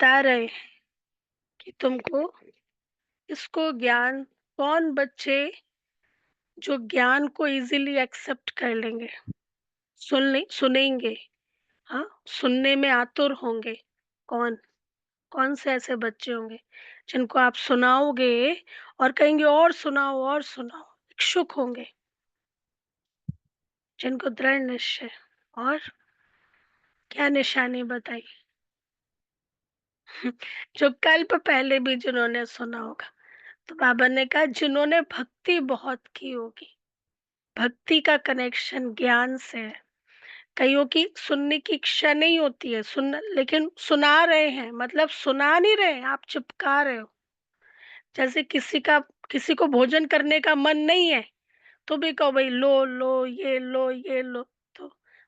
बता रहे हैं कि तुमको इसको ज्ञान कौन बच्चे जो ज्ञान को इजीली एक्सेप्ट कर लेंगे, सुनेंगे, हाँ, सुनने में आतुर होंगे। कौन कौन से ऐसे बच्चे होंगे जिनको आप सुनाओगे और कहेंगे और सुनाओ, इच्छुक होंगे, जिनको दृढ़ निश्चय। और क्या निशानी बताई? जो कल्प पहले भी जिन्होंने सुना होगा। तो बाबा ने कहा जिन्होंने भक्ति बहुत की होगी, भक्ति का कनेक्शन ज्ञान से है। कईयों की सुनने की इच्छा नहीं होती है, लेकिन सुना रहे हैं, मतलब सुना नहीं रहे, आप चिपका रहे हो। जैसे किसी को भोजन करने का मन नहीं है, तो भी कहो भाई लो लो, ये लो ये लो, तो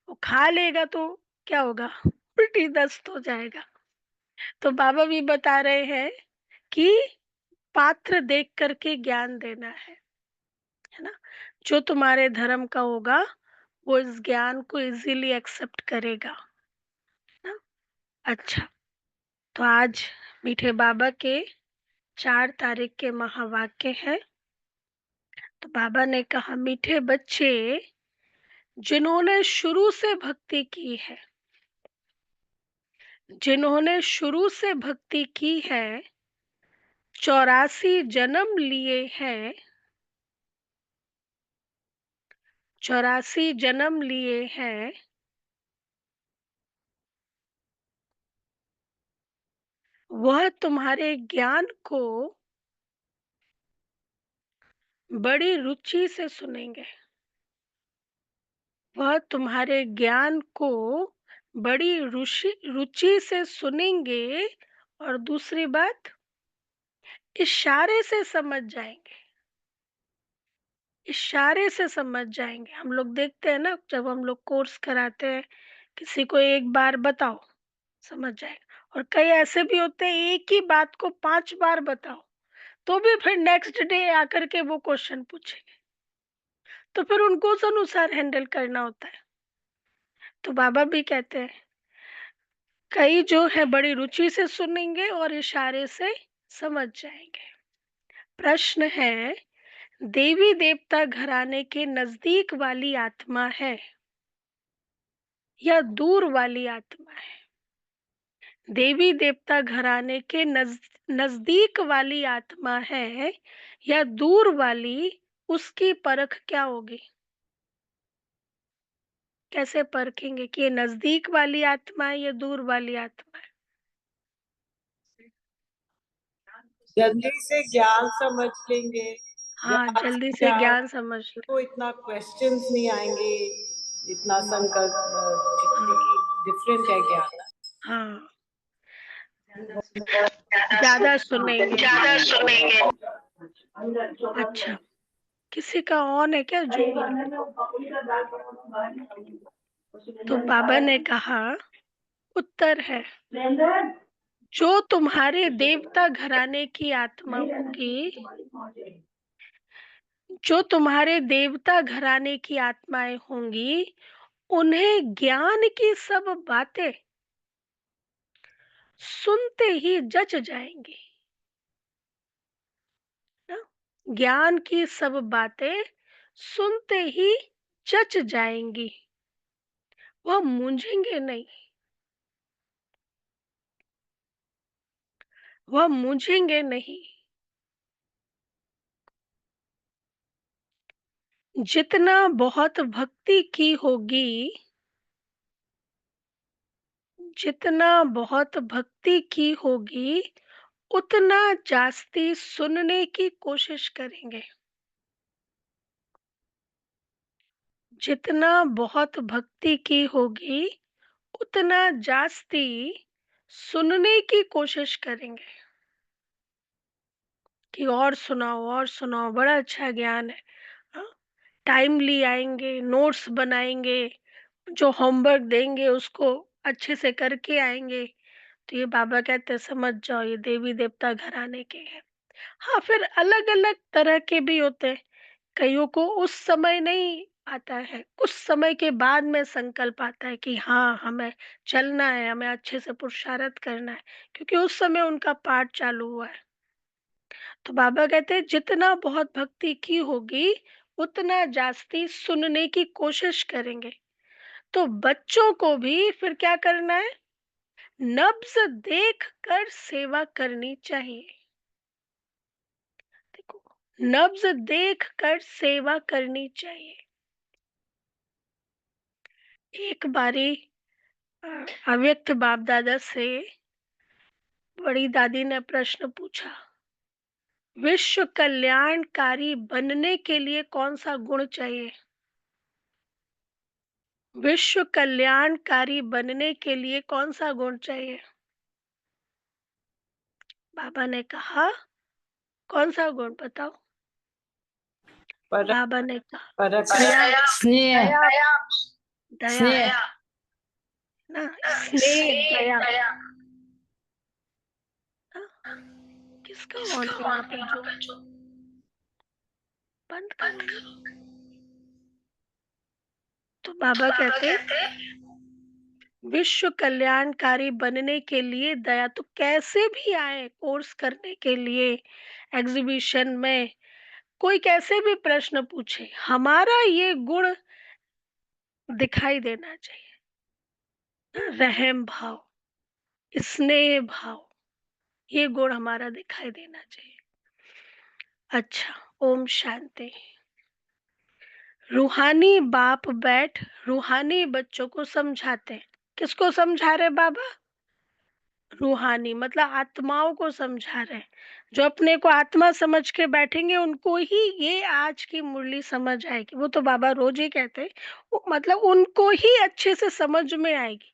वो खा लेगा तो क्या होगा? उल्टी दस्त हो जाएगा। तो बाबा भी बता रहे हैं कि पात्र देख करके ज्ञान देना है ना? जो तुम्हारे धर्म का होगा वो इस ज्ञान को इजीली एक्सेप्ट करेगा ना। अच्छा, तो आज मीठे बाबा के 4 तारीख के महावाक्य है। तो बाबा ने कहा मीठे बच्चे जिन्होंने शुरू से भक्ति की है, जिन्होंने शुरू से भक्ति की है, 84 जन्म लिए हैं, 84 जन्म लिए हैं, वह तुम्हारे ज्ञान को बड़ी रुचि से सुनेंगे। वह तुम्हारे ज्ञान को बड़ी रुचि से सुनेंगे। और दूसरी बात, इशारे से समझ जाएंगे, इशारे से समझ जाएंगे। हम लोग देखते हैं ना, जब हम लोग कोर्स कराते हैं, किसी को एक बार बताओ समझ जाएगा, और कई ऐसे भी होते हैं एक ही बात को 5 बार बताओ तो भी फिर नेक्स्ट डे आकर के वो क्वेश्चन पूछेंगे, तो फिर उनको उस अनुसार हैंडल करना होता है। तो बाबा भी कहते हैं कई जो है बड़ी रुचि से सुनेंगे और इशारे से समझ जाएंगे। प्रश्न है, देवी देवता घराने के नजदीक वाली आत्मा है या दूर वाली आत्मा है? देवी देवता घराने के नजदीक वाली आत्मा है या दूर वाली, उसकी परख क्या होगी? कैसे परखेंगे कि ये नजदीक वाली आत्मा है या दूर वाली आत्मा है? जल्दी से ज्ञान समझ लेंगे। हाँ, जब जल्दी से ज्ञान ज्ञान समझ ले। तो इतना क्वेश्चंस नहीं आएंगे, इतना संकल्प हाँ, डिफरेंट है ज्ञान। हाँ, ज्यादा सुनेंगे। ज्यादा सुनेंगे। अच्छा, किसी का ऑन है क्या जूम? तो बाबा ने कहा उत्तर है, जो तुम्हारे देवता घराने की आत्मा होगी, जो तुम्हारे देवता घराने की आत्माएं होंगी, उन्हें ज्ञान की सब बातें सुनते ही जच जाएंगी ना। ज्ञान की सब बातें सुनते ही जच जाएंगी, वह मूंझेंगे नहीं, वह मूंझेंगे नहीं। जितना बहुत भक्ति की होगी, जितना बहुत भक्ति की होगी, उतना जास्ती सुनने की कोशिश करेंगे। जितना बहुत भक्ति की होगी, उतना जास्ती सुनने की कोशिश करेंगे कि और सुनाओ, बड़ा अच्छा ज्ञान है। हाँ? टाइमली आएंगे, नोट्स बनाएंगे, जो होमवर्क देंगे उसको अच्छे से करके आएंगे। तो ये बाबा कहते हैं समझ जाओ ये देवी देवता घराने के हैं। हाँ, फिर अलग अलग तरह के भी होते हैं। कईयों को उस समय नहीं आता है। कुछ समय के बाद में संकल्प आता है कि हाँ, हमें चलना है, हमें अच्छे से पुरुषार्थ करना है, क्योंकि उस समय उनका पाठ चालू हुआ है। तो बाबा कहते हैं जितना बहुत भक्ति की होगी, उतना जास्ती सुनने की कोशिश करेंगे। तो बच्चों को भी फिर क्या करना है? नब्ज़ देख कर सेवा करनी चाहिए। देखो, नब्ज़ देख कर सेवा करनी चाहिए। एक बारी अ, अव्यक्त बाप-दादा से बड़ी दादी ने प्रश्न पूछा, विश्व कल्याणकारी बनने के लिए कौन-सा गुण चाहिए? विश्व कल्याणकारी बनने के लिए कौन-सा गुण चाहिए? बाबा ने कहा, कौन-सा गुण बताओ? पर बाबा ने कहा, परख दया, स्नेह दया, दया, स्नेह ना स्नेह, दया। हाँ, किसका ऑन है यहाँ पे जो बंद करो ये। तो बाबा कहते विश्व कल्याणकारी बनने के लिए दया, तो कैसे भी आए कोर्स करने के लिए एग्जीबिशन में, कोई कैसे भी प्रश्न पूछे, हमारा ये गुण दिखाई देना चाहिए। रहम भाव, स्नेह भाव, ये गुण हमारा दिखाई देना चाहिए। अच्छा, ओम शांति। रूहानी बाप बैठ रूहानी बच्चों को समझाते हैं। किसको समझा रहे बाबा? रूहानी मतलब आत्माओं को समझा रहे हैं। जो अपने को आत्मा समझ के बैठेंगे उनको ही ये आज की मुरली समझ आएगी। वो तो बाबा रोज ही कहते हैं, वो मतलब उनको ही अच्छे से समझ में आएगी।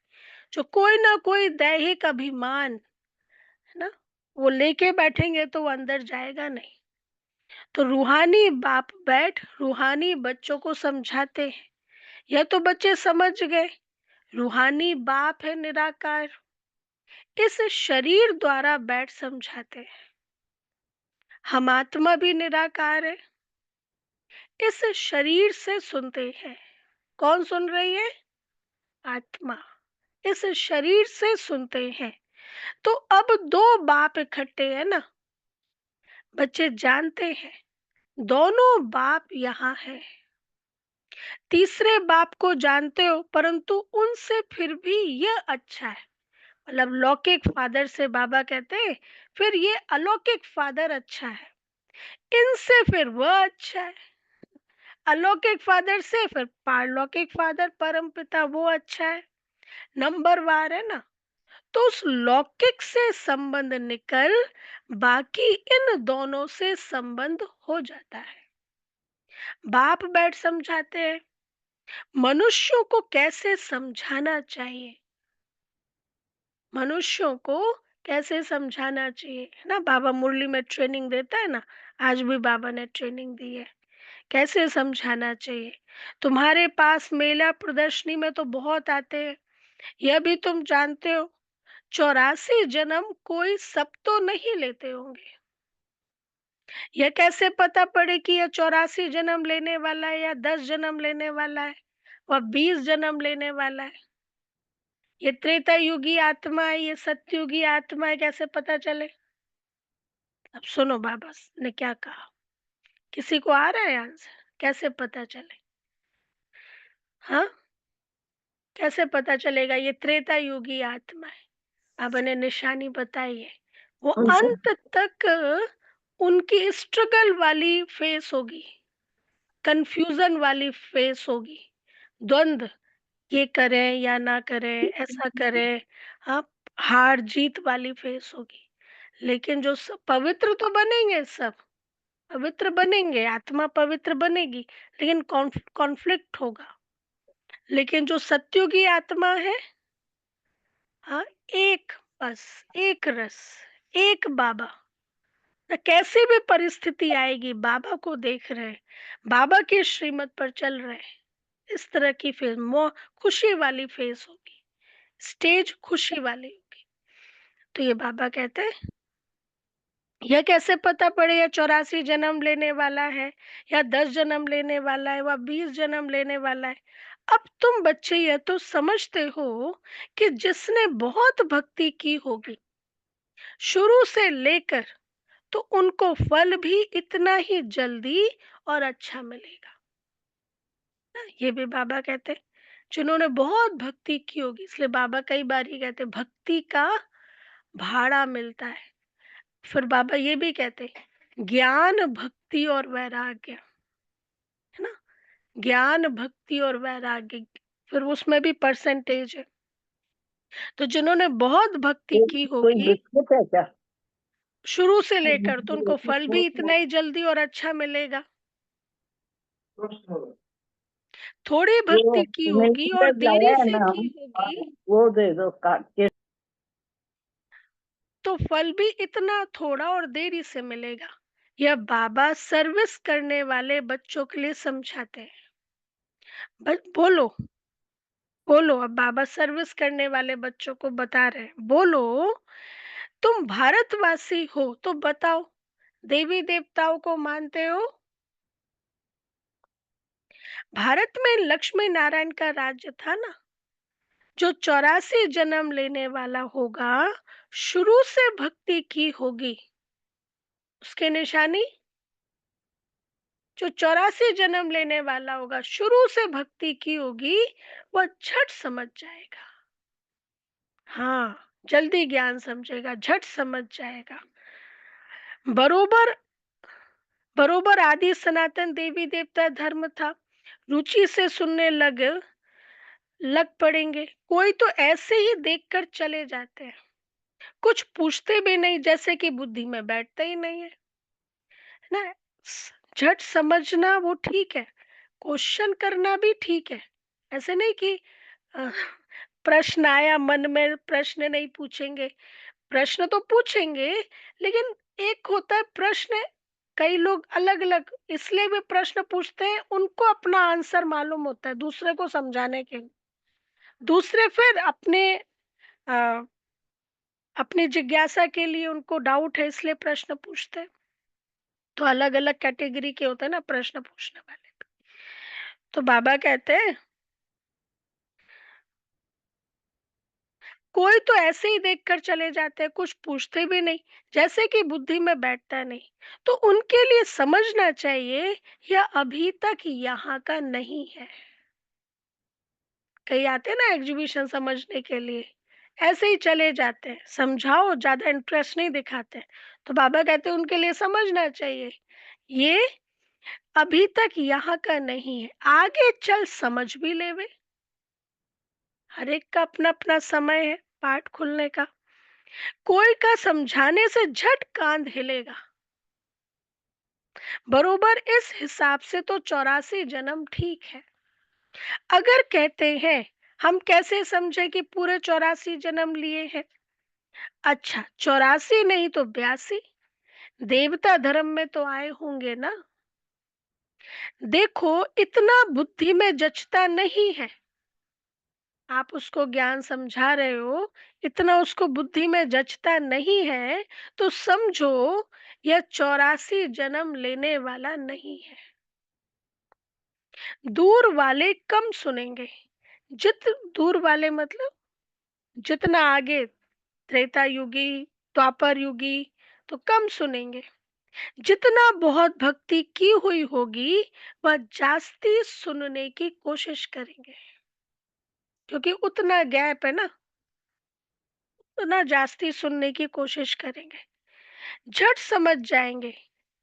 जो कोई ना कोई दैहिक अभिमान है ना, वो लेके बैठेंगे तो वो अंदर जाएगा नहीं। तो रूहानी बाप बैठ रूहानी बच्चों को समझाते हैं। यह तो बच्चे समझ गए, रूहानी बाप है निराकार, इस शरीर द्वारा बैठ समझाते हैं। हम आत्मा भी निराकार है, इस शरीर से सुनते हैं। कौन सुन रही है? आत्मा, इस शरीर से सुनते हैं। तो अब दो बाप इकट्ठे हैं ना, बच्चे जानते हैं दोनों बाप यहाँ है। तीसरे बाप को जानते हो, परंतु उनसे फिर भी यह अच्छा है। मतलब लौकिक फादर से बाबा कहते हैं फिर ये अलौकिक फादर अच्छा है, इनसे फिर वह अच्छा है। अलौकिक फादर से फिर पारलौकिक फादर परम पिता वो अच्छा है, नंबर वार है ना। तो उस लौकिक से संबंध निकल बाकी इन दोनों से संबंध हो जाता है। बाप बैठ समझाते हैं मनुष्यों को कैसे समझाना चाहिए, मनुष्यों को कैसे समझाना चाहिए, है ना। बाबा मुरली में ट्रेनिंग देता है ना, आज भी बाबा ने ट्रेनिंग दी है कैसे समझाना चाहिए। तुम्हारे पास मेला प्रदर्शनी में तो बहुत आते हैं, यह भी तुम जानते हो 84 जन्म कोई सब तो नहीं लेते होंगे। यह कैसे पता पड़े कि यह 84 जन्म लेने वाला है या 10 जन्म लेने वाला है, वह 20 जन्म लेने वाला है। ये त्रेता युगी आत्मा है, ये सतयुगी आत्मा है, कैसे पता चले? अब सुनो बाबा ने क्या कहा, किसी को आ रहा है आंसर? कैसे पता चले? हाँ, कैसे पता चलेगा ये त्रेता युगी आत्मा है? बाबा ने निशानी बताई है, वो अंत तक उनकी स्ट्रगल वाली फेस होगी, कंफ्यूजन वाली फेस होगी, द्वंद, ये करें या ना करें, ऐसा करें, हाँ, हार जीत वाली फेस होगी। लेकिन जो पवित्र तो बनेंगे सब, पवित्र बनेंगे, आत्मा पवित्र बनेगी, लेकिन कॉन्फ्लिक्ट होगा। लेकिन जो सत्युगी आत्मा है, हाँ, एक, बस एक रस, एक बाबा, न कैसी भी परिस्थिति आएगी बाबा को देख रहे हैं, बाबा की श्रीमत पर चल रहे हैं। इस तरह की फिल्म खुशी वाली फेस होगी, स्टेज खुशी वाली होगी। तो ये बाबा कहते हैं यह कैसे पता पड़े यह 84 जन्म लेने वाला है या 10 जन्म लेने वाला है व 20 जन्म लेने वाला है? अब तुम बच्चे यह तो समझते हो कि जिसने बहुत भक्ति की होगी शुरू से लेकर, तो उनको फल भी इतना ही जल्दी और अच्छा मिलेगा। ना ये भी बाबा कहते हैं, जिन्होंने बहुत भक्ति की होगी, इसलिए बाबा कई बार ही कहते हैं भक्ति का भाड़ा मिलता है। फिर बाबा ये भी कहते हैं ज्ञान भक्ति और वैराग्य, है ना? ज्ञान भक्ति और वैराग्य, फिर उसमें भी परसेंटेज है। तो जिन्होंने बहुत भक्ति की कोई होगी बिस्कुट है क्या? शुरू से लेकर, तो उनको फल भी इतना ही जल्दी और अच्छा मिलेगा। थोड़ी वो भक्ति की होगी और मिलकर देरी लाया है से ना की हम। हाँ, होगी, वो दे दो काट के। तो फल भी इतना थोड़ा और देरी से मिलेगा। यह बाबा सर्विस करने वाले बच्चों के लिए समझाते हैं। बोलो, बोलो, अब बाबा सर्विस करने वाले बच्चों को बता रहे हैं, बोलो, तुम भारतवासी हो तो बताओ, देवी देवताओं को मानते हो? भारत में लक्ष्मी नारायण का राज्य था ना, जो 84 जन्म लेने वाला होगा, शुरू से भक्ति की होगी, उसके निशानी, जो 84 जन्म लेने वाला होगा, शुरू से भक्ति की होगी, वह झट समझ जाएगा। हाँ, जल्दी ज्ञान समझेगा, झट समझ जाएगा। बरोबर, बरोबर आदि सनातन देवी देवता धर्म था, रुचि से सुनने लग पड़ेंगे। कोई तो ऐसे ही देखकर चले जाते हैं, कुछ पूछते भी नहीं, जैसे कि बुद्धि में बैठता ही नहीं है ना। झट समझना वो ठीक है, क्वेश्चन करना भी ठीक है। ऐसे नहीं कि अ, प्रश्न आया मन में, प्रश्न नहीं पूछेंगे, प्रश्न तो पूछेंगे, लेकिन एक होता है प्रश्न, कई लोग अलग अलग इसलिए भी प्रश्न पूछते हैं, उनको अपना आंसर मालूम होता है दूसरे को समझाने के लिए। दूसरे फिर अ, अपनी जिज्ञासा के लिए, उनको डाउट है इसलिए प्रश्न पूछते हैं। तो अलग अलग कैटेगरी के होते हैं ना प्रश्न पूछने वाले। तो बाबा कहते हैं कोई तो ऐसे ही देखकर चले जाते हैं, कुछ पूछते भी नहीं, जैसे कि बुद्धि में बैठता नहीं। तो उनके लिए समझना चाहिए यह अभी तक यहाँ का नहीं है। कई आते हैं ना एग्जीबिशन समझने के लिए, ऐसे ही चले जाते हैं, समझाओ ज्यादा इंटरेस्ट नहीं दिखाते। तो बाबा कहते हैं उनके लिए समझना चाहिए ये अभी तक यहाँ का नहीं है, आगे चल समझ भी लेवे। हर एक का अपना अपना समय है पाठ खुलने का। कोई का समझाने से झट कांध हिलेगा। बरोबर इस हिसाब से तो 84 जन्म ठीक है। अगर कहते हैं हम कैसे समझे कि पूरे 84 जन्म लिए हैं? अच्छा, 84 नहीं तो 82, देवता धर्म में तो आए होंगे ना। देखो, इतना बुद्धि में जचता नहीं है। आप उसको ज्ञान समझा रहे हो, इतना उसको बुद्धि में जचता नहीं है, तो समझो यह 84 जन्म लेने वाला नहीं है। दूर वाले कम सुनेंगे, जित दूर वाले मतलब जितना आगे, त्रेता युगी, द्वापर युगी, तो कम सुनेंगे। जितना बहुत भक्ति की हुई होगी, वह जास्ती सुनने की कोशिश करेंगे, क्योंकि उतना गैप है ना, उतना जास्ती सुनने की कोशिश करेंगे, झट समझ जाएंगे।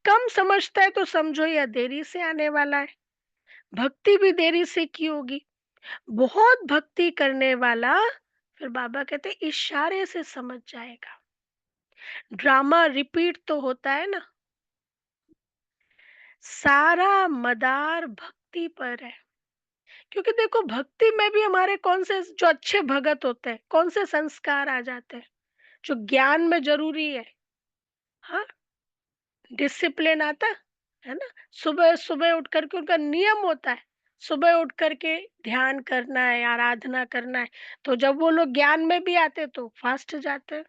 कम समझता है तो समझो यह देरी से आने वाला है, भक्ति भी देरी से की होगी। बहुत भक्ति करने वाला, फिर बाबा कहते हैं इशारे से समझ जाएगा। ड्रामा रिपीट तो होता है ना, सारा मदार भक्ति पर है। क्योंकि देखो भक्ति में भी हमारे कौन से जो अच्छे भगत होते हैं, कौन से संस्कार आ जाते हैं जो ज्ञान में जरूरी है। हाँ, डिसिप्लिन आता है ना, सुबह सुबह उठ करके उनका नियम होता है, सुबह उठ करके ध्यान करना है, आराधना करना है। तो जब वो लोग ज्ञान में भी आते तो फास्ट जाते हैं।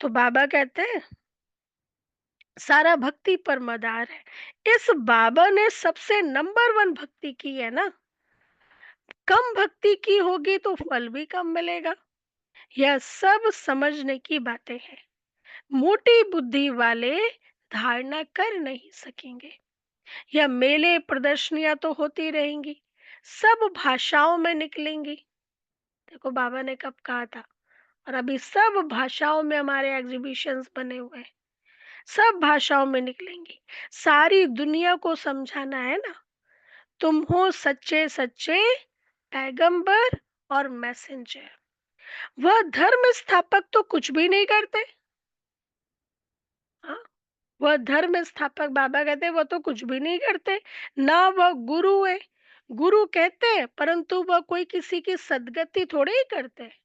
तो बाबा कहते हैं सारा भक्ति पर मदार है। इस बाबा ने सबसे नंबर वन भक्ति की है ना, कम भक्ति की होगी तो फल भी कम मिलेगा। यह सब समझने की बातें हैं, मोटी बुद्धि वाले धारणा कर नहीं सकेंगे। यह मेले प्रदर्शनियां तो होती रहेंगी, सब भाषाओं में निकलेंगी। देखो बाबा ने कब कहा था, और अभी सब भाषाओं में हमारे एग्जीबिशंस बने हुए हैं, सब भाषाओं में निकलेंगी। सारी दुनिया को समझाना है ना, तुम हो सच्चे सच्चे पैगंबर और मैसेंजर। वह धर्म स्थापक तो कुछ भी नहीं करते। हाँ, वह धर्म स्थापक बाबा कहते हैं, वह तो कुछ भी नहीं करते, ना वह गुरु है। गुरु कहते हैं परंतु वह कोई किसी की सदगति थोड़े ही करते हैं।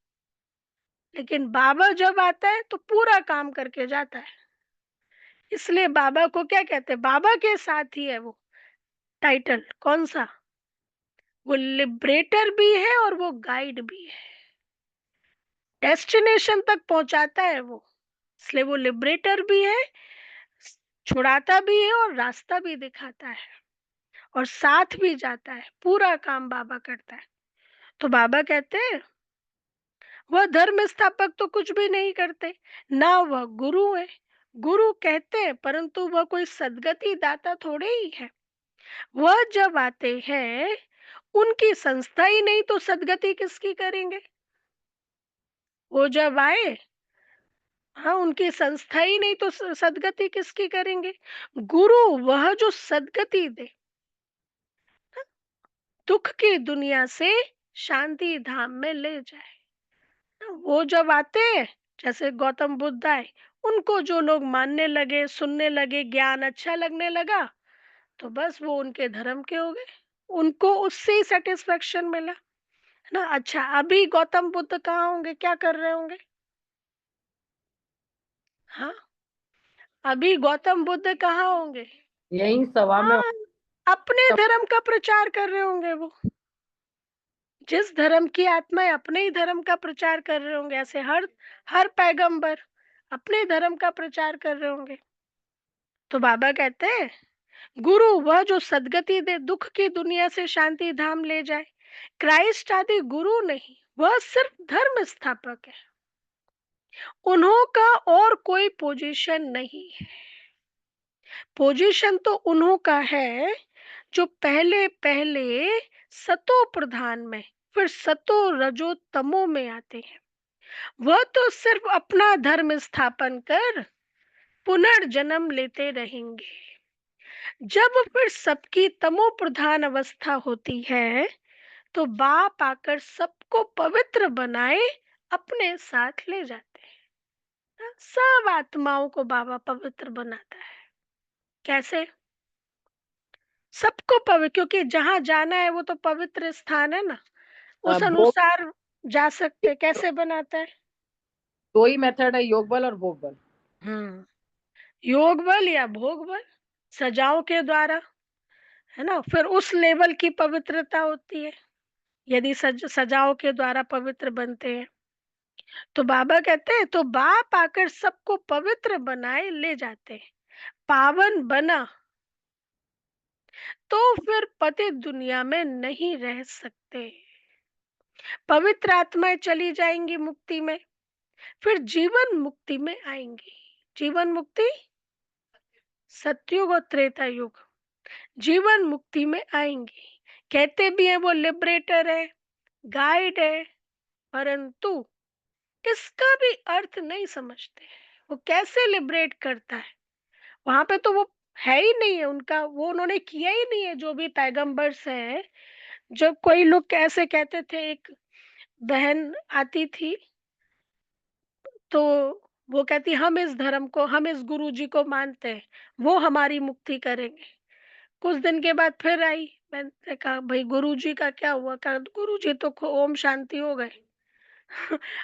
लेकिन बाबा जब आता है तो पूरा काम करके जाता है। इसलिए बाबा को क्या कहते हैं, बाबा के साथ ही है वो टाइटल कौन सा, वो लिबरेटर भी है और वो गाइड भी है, डेस्टिनेशन तक पहुंचाता है वो। इसलिए वो लिबरेटर भी है, छुड़ाता भी है और रास्ता भी दिखाता है और साथ भी जाता है, पूरा काम बाबा करता है। तो बाबा कहते हैं वह धर्म स्थापक तो कुछ भी नहीं करते, ना वह गुरु है। गुरु कहते हैं परंतु वह कोई सदगति दाता थोड़े ही है। वह जब आते हैं उनकी संस्था ही नहीं तो सदगति किसकी करेंगे। वो जब आए, हाँ, उनकी संस्था ही नहीं तो सदगति किसकी करेंगे। गुरु वह जो सदगति दे, दुख की दुनिया से शांति धाम में ले जाए। वो जब आते हैं, जैसे गौतम बुद्ध आए, उनको जो लोग मानने लगे, सुनने लगे, ज्ञान अच्छा लगने लगा, तो बस वो उनके धर्म के हो गए, उनको उससे ही सेटिस्फेक्शन मिला, है ना। अच्छा, अभी गौतम बुद्ध कहाँ होंगे, क्या कर रहे होंगे। हाँ, अभी गौतम बुद्ध कहाँ होंगे। यही सभा में। हाँ, अपने धर्म का प्रचार कर रहे होंगे वो। जिस धर्म की आत्माएं अपने ही धर्म का प्रचार कर रहे होंगे, ऐसे हर हर पैगंबर अपने धर्म का प्रचार कर रहे होंगे। तो बाबा कहते हैं गुरु वह जो सदगति दे, दुख की दुनिया से शांति धाम ले जाए। क्राइस्ट आदि गुरु नहीं, वह सिर्फ धर्म स्थापक है। उन्हों का और कोई पोजीशन नहीं है। पोजीशन तो उन्हों का है जो पहले पहले सतो प्रधान में, फिर सतो रजो तमो में आते हैं। वह तो सिर्फ अपना धर्म स्थापन कर पुनर्जन्म लेते रहेंगे। जब फिर सबकी तमो प्रधान अवस्था होती है तो बाप आकर सबको पवित्र बनाए अपने साथ ले जाते हैं। सब आत्माओं को बाबा पवित्र बनाता है। कैसे, सबको पवित्र, क्योंकि जहां जाना है वो तो पवित्र स्थान है ना, उस भोग, अनुसार जा सकते। कैसे बनाता है। दो ही मेथड है, योग बल और भोग बल। हम्म, योग बल या भोग बल, सजाओं के द्वारा, है ना। फिर उस लेवल की पवित्रता होती है यदि सजाओं के द्वारा पवित्र बनते हैं। तो बाबा कहते हैं तो बाप आकर सबको पवित्र बनाए ले जाते हैं। पावन बना तो फिर पति दुनिया में नहीं रह सकते। पवित्र आत्माएं चली जाएंगी मुक्ति में, फिर जीवन मुक्ति में आएंगी। जीवन मुक्ति सतयुग और त्रेता युग, जीवन मुक्ति में आएंगी। कहते भी हैं वो लिबरेटर है, गाइड है, परंतु इसका भी अर्थ नहीं समझते। वो कैसे लिबरेट करता है, वहां पे तो वो है ही नहीं है उनका, वो उन्होंने किया ही नहीं है। जो भी पैगंबर्स है, जब कोई लोग कैसे कहते थे, एक बहन आती थी तो वो कहती हम इस धर्म को, हम इस गुरु जी को मानते हैं, वो हमारी मुक्ति करेंगे। कुछ दिन के बाद फिर आई, मैंने कहा भाई गुरु जी का क्या हुआ। कहा गुरु जी तो ओम शांति हो गए।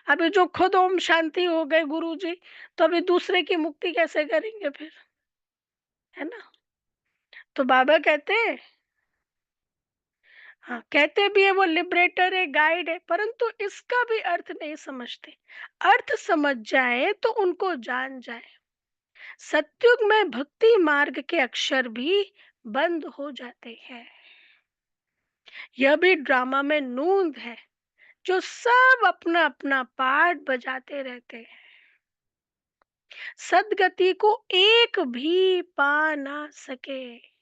अभी जो खुद ओम शांति हो गए गुरु जी, तो अभी दूसरे की मुक्ति कैसे करेंगे फिर, है ना। तो बाबा कहते हैं हाँ, कहते भी है वो लिबरेटर है, गाइड है, परंतु इसका भी अर्थ नहीं समझते। अर्थ समझ जाए तो उनको जान जाए। सतयुग में भक्ति मार्ग के अक्षर भी बंद हो जाते हैं। यह भी ड्रामा में नूंद है, जो सब अपना अपना पार्ट बजाते रहते हैं। सदगति को एक भी पा ना सके।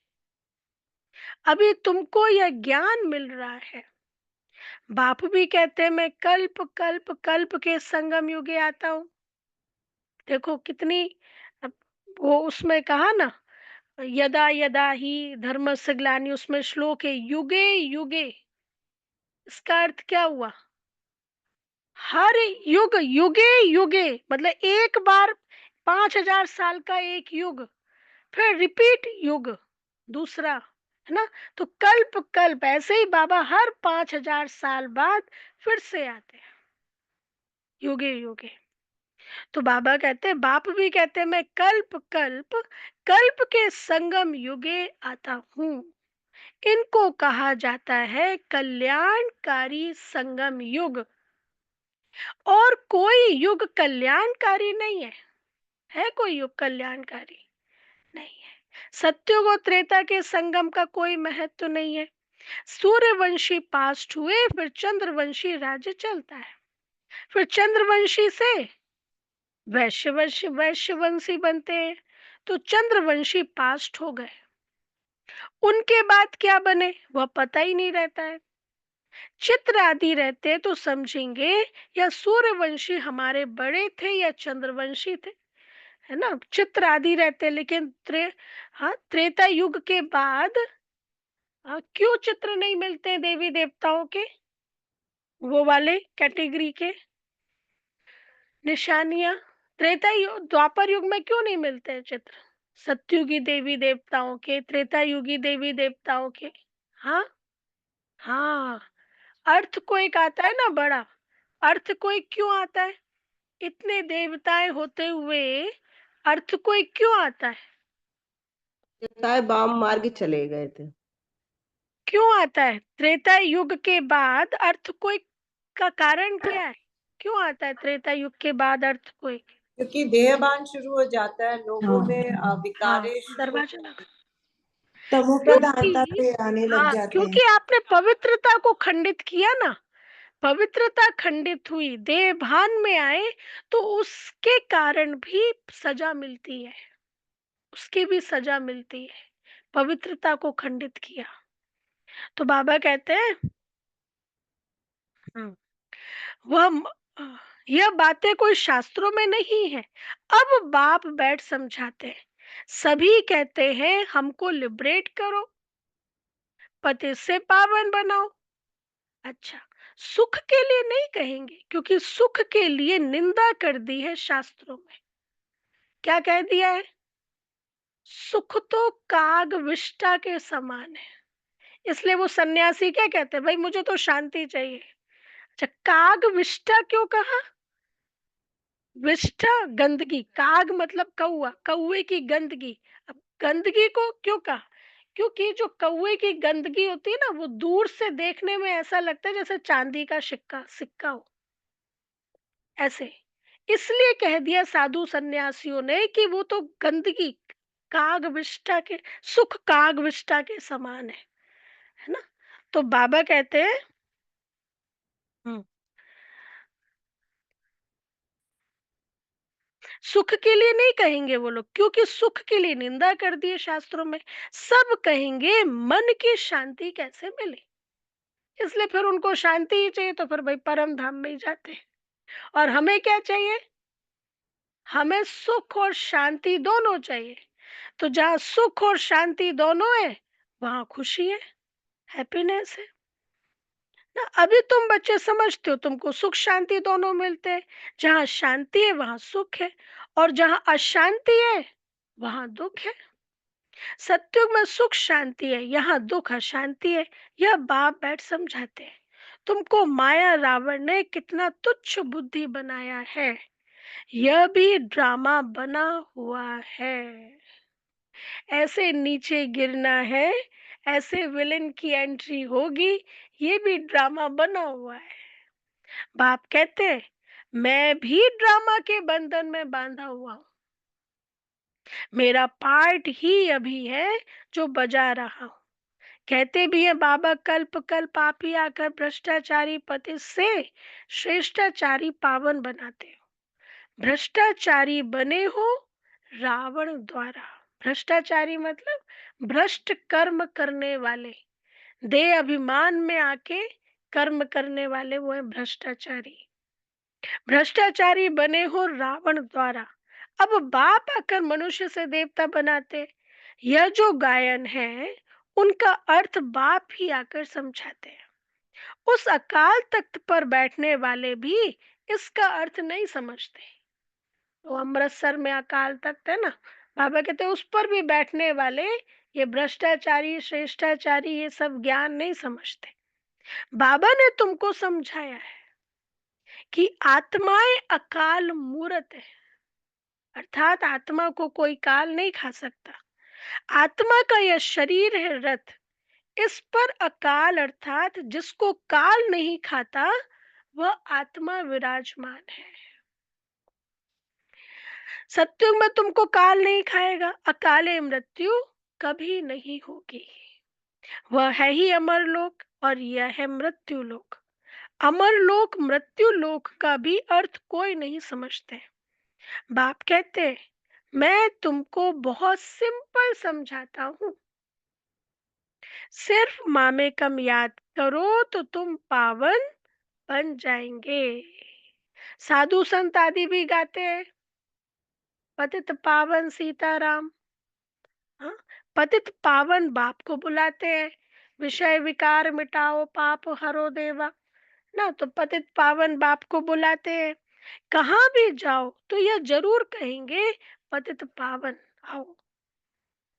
अभी तुमको यह ज्ञान मिल रहा है। बाप भी कहते हैं मैं कल्प कल्प कल्प के संगम युगे आता हूँ। देखो कितनी अब वो उसमें कहा ना, यदा यदा ही धर्मस्य ग्लानि, उसमें श्लोक है युगे युगे। इसका अर्थ क्या हुआ? हर युग, युगे युगे मतलब एक बार 5,000 साल का एक युग, फिर रिपीट युग दूसरा, है ना? तो कल्प कल्प ऐसे ही बाबा हर 5,000 साल बाद फिर से आते हैं, युगे युगे। तो बाबा कहते हैं, बाप भी कहते हैं मैं कल्प कल्प कल्प के संगम युगे आता हूँ। इनको कहा जाता है कल्याणकारी संगम युग। और कोई युग कल्याणकारी नहीं है। है कोई युग कल्याणकारी? नहीं है। सत्युग और त्रेता के संगम का कोई महत्व नहीं है। सूर्यवंशी पास्ट हुए, फिर चंद्रवंशी राज्य चलता है। फिर चंद्रवंशी से वैश्यवंशी बनते हैं। तो चंद्रवंशी पास्ट हो गए, उनके बाद क्या बने वह पता ही नहीं रहता है। चित्र आदि रहते तो समझेंगे या सूर्यवंशी हमारे बड़े थे या चंद्रवंशी थे, है ना? चित्र आदि रहते, लेकिन हाँ, त्रेता युग के बाद क्यों चित्र नहीं मिलते देवी देवताओं के, वो वाले कैटेगरी के निशानियां? त्रेता युग द्वापर युग में क्यों नहीं मिलते हैं चित्र? सत्युगी देवी देवताओं के, त्रेता युगी देवी देवताओं के। हाँ, हाँ, अर्थ को एक आता है ना बड़ा, अर्थ को एक क्यों आता है? इतने देवताएं होते हुए अर्थ को एक क्यों आता है? देवताएं वाम मार्ग चले गए थे। क्यों आता है? त्रेता युग के बाद अर्थ को एक का कारण क्या है? क्यों आता है त्रेता युग के बाद अर्थ को एक? क्योंकि देहभान शुरू हो जाता है लोगों में, हाँ, विकारे शुरू हो, दरवाजा लगा। तमो प्रधानता क्योंकि से आने लग हाँ, जाते हैं। क्योंकि आपने पवित्रता को खंडित किया ना। पवित्रता खंडित हुई, देह भान में आए, तो उसके कारण भी सजा मिलती है। उसकी भी सजा मिलती है, पवित्रता को खंडित किया। तो बाबा कहते हैं हम्म, वह यह बातें कोई शास्त्रों में नहीं है। अब बाप बैठ समझाते हैं। सभी कहते हैं हमको लिबरेट करो, पति से पावन बनाओ। अच्छा, सुख के लिए नहीं कहेंगे, क्योंकि सुख के लिए निंदा कर दी है शास्त्रों में। क्या कह दिया है? सुख तो काग विष्ठा के समान है। इसलिए वो सन्यासी क्या कहते हैं, भाई मुझे तो शांति चाहिए। अच्छा, काग विष्ठा क्यों कहा? विष्ठा गंदगी, काग मतलब कौआ, कौए की गंदगी। अब गंदगी को क्यों कहा? क्योंकि जो कौए की गंदगी होती है ना, वो दूर से देखने में ऐसा लगता है जैसे चांदी का सिक्का सिक्का हो, ऐसे। इसलिए कह दिया साधु सन्यासियों ने कि वो तो गंदगी, काग विष्ठा के, सुख काग विष्ठा के समान है ना? तो बाबा कहते हैं हम्म, सुख के लिए नहीं कहेंगे वो लोग, क्योंकि सुख के लिए निंदा कर दी है शास्त्रों में। सब कहेंगे मन की शांति कैसे मिले। इसलिए फिर उनको शांति ही चाहिए, तो फिर भाई परम धाम में ही जाते हैं। और हमें क्या चाहिए? हमें सुख और शांति दोनों चाहिए। तो जहाँ सुख और शांति दोनों है, वहां खुशी है, हैप्पीनेस है ना। अभी तुम बच्चे समझते हो, तुमको सुख शांति दोनों मिलते हैं। जहाँ शांति है वहां सुख है, और जहाँ अशांति है वहां दुख है। सत्युग में सुख शांति है, यहाँ दुख अशांति है। यह बाप बैठ समझाते हैं। तुमको माया रावण ने कितना तुच्छ बुद्धि बनाया है, यह भी ड्रामा बना हुआ है। ऐसे नीचे गिरना है, ऐसे विलेन की एंट्री होगी, ये भी ड्रामा बना हुआ है। बाप कहते हैं, मैं भी ड्रामा के बंधन में बांधा हुआ हूँ, मेरा पार्ट ही अभी है जो बजा रहा हूँ। कहते भी हैं बाबा, कल्प कल्प आप ही आकर भ्रष्टाचारी पति से श्रेष्ठाचारी पावन बनाते हो। भ्रष्टाचारी बने हो रावण द्वारा। भ्रष्टाचारी मतलब भ्रष्ट कर्म करने वाले, देह अभिमान में आके कर्म करने वाले, वो है भ्रष्टाचारी। भ्रष्टाचारी बने हो रावण द्वारा। अब बाप आकर मनुष्य से देवता बनाते। यह जो गायन है उनका अर्थ बाप ही आकर समझाते हैं। उस अकाल तख्त पर बैठने वाले भी इसका अर्थ नहीं समझते। तो अमृतसर में अकाल तख्त है ना, बाबा कहते हैं उस पर भी बैठने वाले ये भ्रष्टाचारी श्रेष्ठाचारी ये सब ज्ञान नहीं समझते। बाबा ने तुमको समझाया है कि आत्माएं अकाल मूर्त है, अर्थात आत्मा को कोई काल नहीं खा सकता। आत्मा का यह शरीर है रथ, इस पर अकाल अर्थात जिसको काल नहीं खाता वह आत्मा विराजमान है। सत्युग में तुमको काल नहीं खाएगा, अकाले मृत्यु कभी नहीं होगी। वह है ही अमर लोक और यह है मृत्यु लोक। अमर लोक मृत्यु लोक का भी अर्थ कोई नहीं समझते। बाप कहते, मैं तुमको बहुत सिंपल समझाता हूँ, सिर्फ मामे कम याद करो तो तुम पावन बन जाएंगे। साधु संत आदि भी गाते हैं, पतित पावन सीताराम। हाँ? पतित पावन बाप को बुलाते हैं, विषय विकार मिटाओ पाप हरो देवा। ना तो पतित पावन बाप को बुलाते हैं। कहाँ भी जाओ तो यह जरूर कहेंगे पतित पावन आओ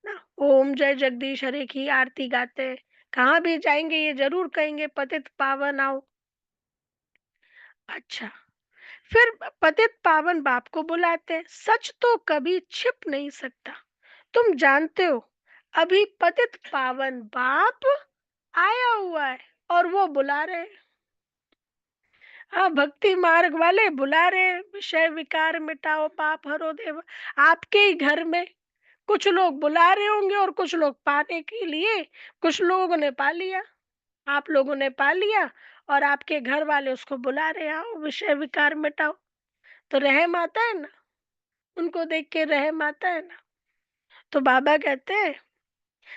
ना। ओम जय जगदीश हरे की आरती गाते हैं, कहाँ भी जाएंगे ये जरूर कहेंगे पतित पावन आओ। अच्छा, फिर पतित पावन बाप को बुलाते हैं। सच तो कभी छिप नहीं सकता, तुम जानते हो अभी पतित पावन बाप आया हुआ है और वो बुला रहे हैं। हाँ, भक्ति मार्ग वाले बुला रहे हैं, विषय विकार मिटाओ पाप हरो देव। आपके ही घर में कुछ लोग बुला रहे होंगे और कुछ लोग पाने के लिए, कुछ लोगों ने पा लिया, आप लोगों ने पा लिया और आपके घर वाले उसको बुला रहे हैं, आओ विषय विकार मिटाओ। तो रहम आता है ना, उनको देख के रहम आता है ना। तो बाबा कहते हैं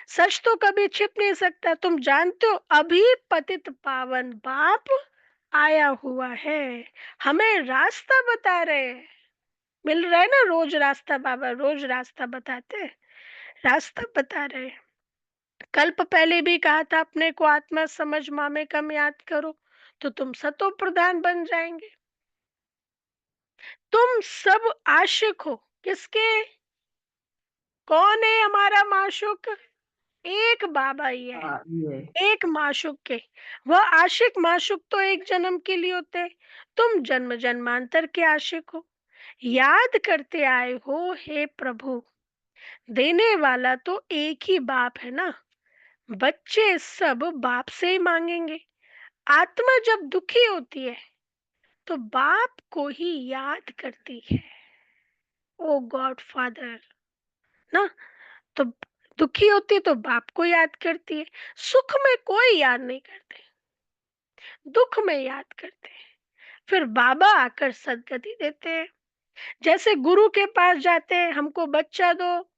सच तो कभी छिप नहीं सकता, तुम जानते हो अभी पतित पावन बाप आया हुआ है, हमें रास्ता बता रहे हैं। मिल रहा है ना रोज रास्ता, बाबा रोज रास्ता बताते हैं, रास्ता बता रहे हैं। कल्प पहले भी कहा था अपने को आत्मा समझ मामे कम याद करो तो तुम सतो प्रधान बन जाएंगे। तुम सब आशिक हो किसके? कौन है हमारा माशूक? एक बाबा ही है, हाँ ये एक माशूक के। वह आशिक माशूक तो एक जन्म के लिए होते हैं, तुम जन्म जन्मांतर के आशिक हो। याद करते आए हो हे प्रभु, देने वाला तो एक ही बाप है ना, बच्चे सब बाप से ही मांगेंगे। आत्मा जब दुखी होती है तो बाप को ही याद करती है, ओ गॉड फादर ना। तो दुखी होती है तो बाप को याद करती है। सुख में कोई याद नहीं करते, दुख में याद करते हैं। फिर बाबा आकर सदगति देते हैं। जैसे गुरु के पास जाते हैं, हमको बच्चा दो।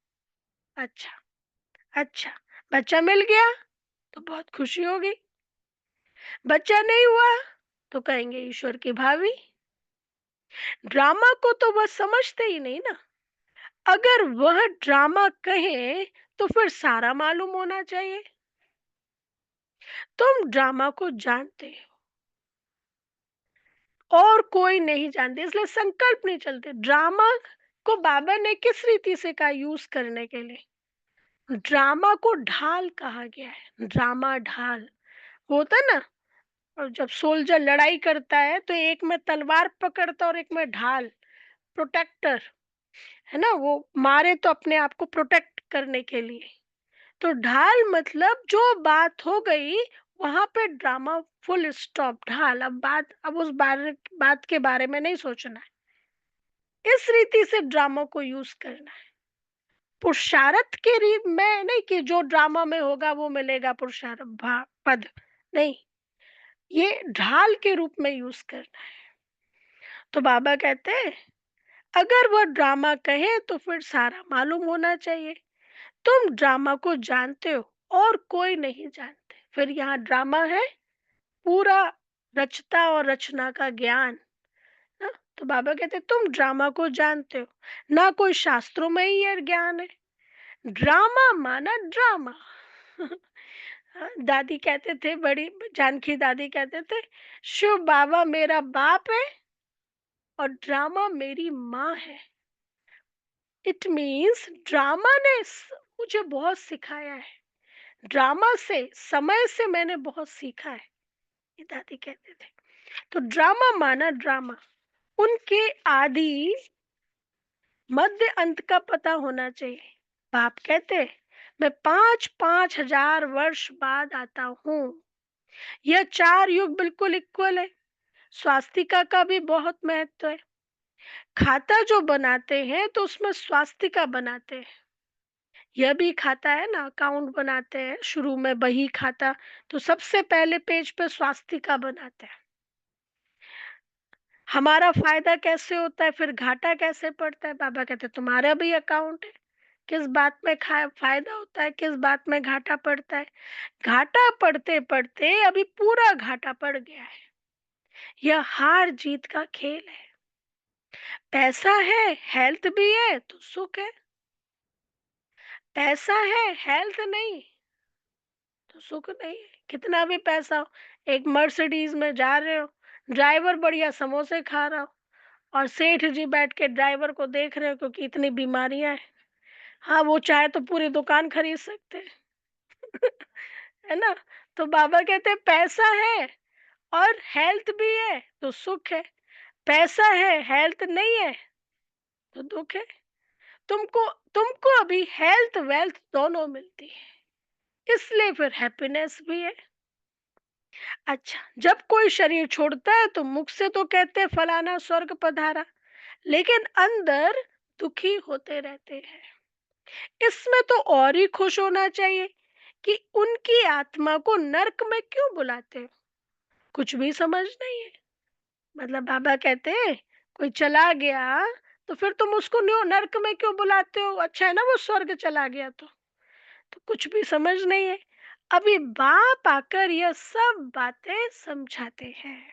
अच्छा, अच्छा, बच्चा मिल गया तो बहुत खुशी होगी। बच्चा नहीं हुआ तो कहेंगे ईश्वर की भावी। ड्रामा को तो वह समझते ही नहीं ना। अगर वह ड्रामा कहे तो फिर सारा मालूम होना चाहिए। तुम ड्रामा को जानते हो और कोई नहीं जानते, इसलिए संकल्प नहीं चलते। ड्रामा को बाबा ने किस रीति से कहा यूज करने के लिए? ड्रामा को ढाल कहा गया है, ड्रामा ढाल होता ना। और जब सोल्जर लड़ाई करता है तो एक में तलवार पकड़ता और एक में ढाल, प्रोटेक्टर, है ना, वो मारे तो अपने आप को प्रोटेक्ट करने के लिए। तो ढाल मतलब जो बात हो गई वहां पे ड्रामा, फुल स्टॉप, ढाल। अब उस बात के बारे में नहीं सोचना है, इस रीति से ड्रामा को यूज करना है। पुरुषार्थ के रीत में नहीं कि जो ड्रामा में होगा वो मिलेगा पुरुषार्थ पद, नहीं, ये ढाल के रूप में यूज करना है। तो बाबा कहते हैं अगर वह ड्रामा कहे तो फिर सारा मालूम होना चाहिए। तुम ड्रामा को जानते हो और कोई नहीं जानते, फिर यहाँ ड्रामा है पूरा, रचता और रचना का ज्ञान ना। तो बाबा कहते तुम ड्रामा को जानते हो, ना कोई शास्त्रों में ही ये ज्ञान है। ड्रामा माना ड्रामा। हाँ, दादी कहते थे, बड़ी जानकी दादी कहते थे, शिव बाबा मेरा बाप है और ड्रामा मेरी माँ है। इट मीन्स ड्रामा ने मुझे बहुत सिखाया है, ड्रामा से, समय से मैंने बहुत सीखा है, ये दादी कहते थे। तो ड्रामा माना ड्रामा, उनके आदि मध्य अंत का पता होना चाहिए। बाप कहते मैं 5,000 वर्ष बाद आता हूँ। यह 4 युग बिल्कुल इक्वल है। स्वास्तिका का भी बहुत महत्व है। खाता जो बनाते हैं तो उसमें स्वास्तिका बनाते हैं। यह भी खाता है ना, अकाउंट बनाते हैं शुरू में बही खाता, तो सबसे पहले पेज पे स्वास्तिका बनाते हैं। हमारा फायदा कैसे होता है, फिर घाटा कैसे पड़ता है, बाबा कहते तुम्हारा भी अकाउंट है, किस बात में फायदा होता है, किस बात में घाटा पड़ता है। घाटा पड़ते पड़ते अभी पूरा घाटा पड़ गया है। यह हार जीत का खेल है। पैसा है, हेल्थ भी है तो सुख है। पैसा है, हेल्थ नहीं तो सुख नहीं है। कितना भी पैसा हो, एक मर्सिडीज में जा रहे हो, ड्राइवर बढ़िया समोसे खा रहा हो और सेठ जी बैठ के ड्राइवर को देख रहे हो, क्योंकि इतनी बीमारियां हैं। हाँ, वो चाहे तो पूरी दुकान खरीद सकते हैं। है ना। तो बाबा कहते हैं पैसा है और हेल्थ भी है तो सुख है, पैसा है हेल्थ नहीं है तो दुख है। तुमको तुमको अभी हेल्थ वेल्थ दोनों मिलती है, इसलिए फिर हैप्पीनेस भी है। अच्छा, जब कोई शरीर छोड़ता है तो मुख से तो कहते हैं फलाना स्वर्ग पधारा, लेकिन अंदर दुखी होते रहते हैं। इसमें तो और ही खुश होना चाहिए कि उनकी आत्मा को नरक में क्यों बुलाते हो। कुछ भी समझ नहीं है। मतलब बाबा कहते हैं कोई चला गया तो फिर तुम उसको नरक में क्यों बुलाते हो, अच्छा है ना वो स्वर्ग चला गया तो कुछ भी समझ नहीं है। अभी बाप आकर यह सब बातें समझाते हैं,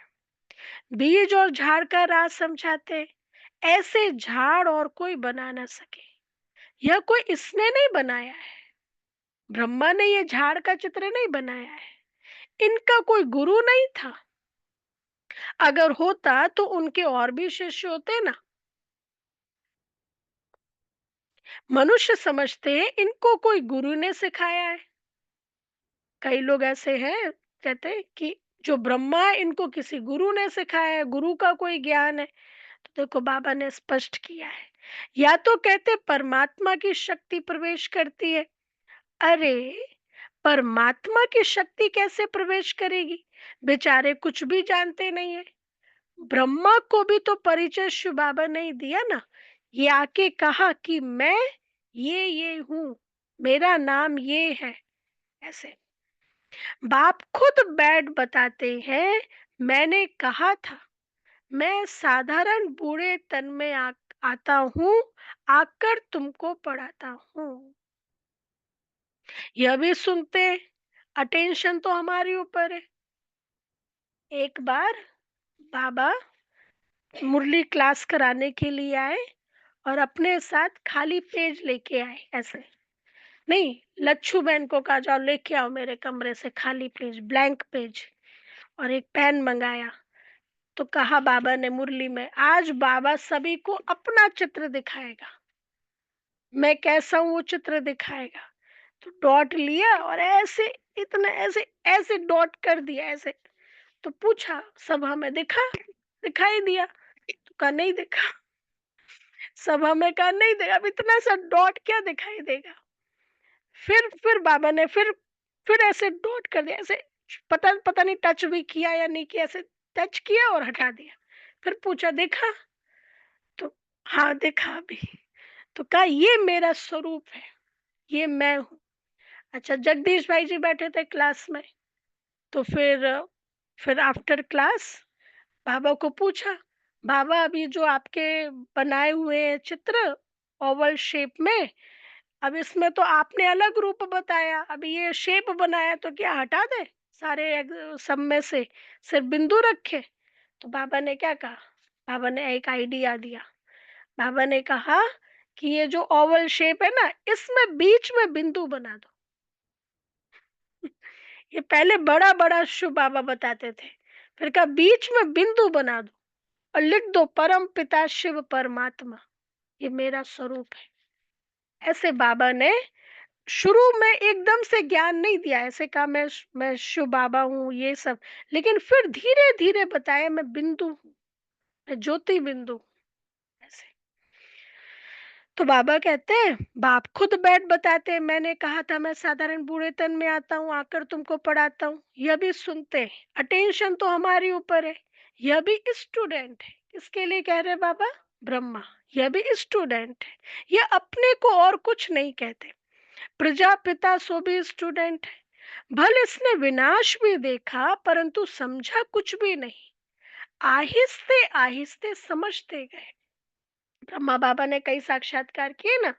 बीज और झाड़ का राज समझाते हैं। ऐसे झाड़ और कोई बना ना सके। यह कोई इसने नहीं बनाया है, ब्रह्मा ने ये झाड़ का चित्र नहीं बनाया है, इनका कोई गुरु नहीं था। अगर होता तो उनके और भी शिष्य होते ना। मनुष्य समझते हैं इनको कोई गुरु ने सिखाया है। कई लोग ऐसे हैं, कहते हैं कि जो ब्रह्मा है इनको किसी गुरु ने सिखाया है, गुरु का कोई ज्ञान है। तो देखो बाबा ने स्पष्ट किया है, या तो कहते परमात्मा की शक्ति प्रवेश करती है। अरे, परमात्मा की शक्ति कैसे प्रवेश करेगी, बेचारे कुछ भी जानते नहीं है। ब्रह्मा को भी तो परिचय शिव बाबा ने दिया ना, ये आके कहा कि मैं ये हूं, मेरा नाम ये है। ऐसे बाप खुद बैठ बताते हैं, मैंने कहा था मैं साधारण बूढ़े तन में आता हूँ, आकर तुमको पढ़ाता हूँ। यह भी सुनते, अटेंशन तो हमारे ऊपर है। एक बार बाबा मुरली क्लास कराने के लिए आए और अपने साथ खाली पेज लेके आए। ऐसे नहीं, लच्छू बहन को कहा जाओ लेके आओ मेरे कमरे से खाली पेज, ब्लैंक पेज, और एक पेन मंगाया। तो कहा बाबा ने मुरली में, आज बाबा सभी को अपना चित्र दिखाएगा, मैं कैसा हूं वो चित्र दिखाएगा। तो डॉट लिया और ऐसे, इतना ऐसे ऐसे डॉट कर दिया ऐसे। तो पूछा सभा में, दिखा, दिखाई दिया? तो कहा नहीं दिखा। सभा में कहा नहीं दिखा, अब इतना सा डॉट क्या दिखाई देगा। फिर बाबा ने फिर ऐसे डॉट कर दिया, ऐसे पता पता नहीं टच भी किया या नहीं किया, ऐसे टच किया और हटा दिया। फिर पूछा देखा? तो हाँ देखा अभी। तो कहा ये मेरा स्वरूप है, ये मैं हूँ। अच्छा, जगदीश भाई जी बैठे थे क्लास में, तो फिर आफ्टर क्लास बाबा को पूछा, बाबा अभी जो आपके बनाए हुए हैं चित्र ओवल शेप में, अब इसमें तो आपने अलग रूप बताया, अभी ये शेप बनाया तो क्या हटा दे सारे सब में से सिर्फ बिंदु रखे? तो बाबा ने क्या कहा? बाबा ने एक आइडिया दिया। बाबा ने कहा कि ये जो ओवल शेप है ना, इसमें बीच में बिंदु बना दो। ये पहले बड़ा बड़ा शुभ बाबा बताते थे, फिर कहा बीच में बिंदु बना दो और लिख दो परम पिता शिव परमात्मा, ये मेरा स्वरूप है। ऐसे बाबा ने शुरू में एकदम से ज्ञान नहीं दिया, ऐसे कहा मैं शिव बाबा हूँ ये सब, लेकिन फिर धीरे धीरे बताया मैं बिंदु हूँ, मैं ज्योति बिंदु हूँ, ऐसे। तो बाबा कहते हैं, बाप खुद बैठ बताते हैं, मैंने कहा था मैं साधारण बूढ़े तन में आता हूँ, आकर तुमको पढ़ाता हूँ, यह भी सुनते हैं। अटेंशन तो हमारे ऊपर है। यह भी स्टूडेंट है। किसके लिए कह रहे बाबा? ब्रह्मा। यह भी स्टूडेंट है। यह अपने को और कुछ नहीं कहते। प्रजापिता सो भी स्टूडेंट है। भले इसने विनाश भी देखा परंतु समझा कुछ भी नहीं। आहिस्ते आहिस्ते समझते गए। ब्रह्मा बाबा ने कई साक्षात्कार किए ना,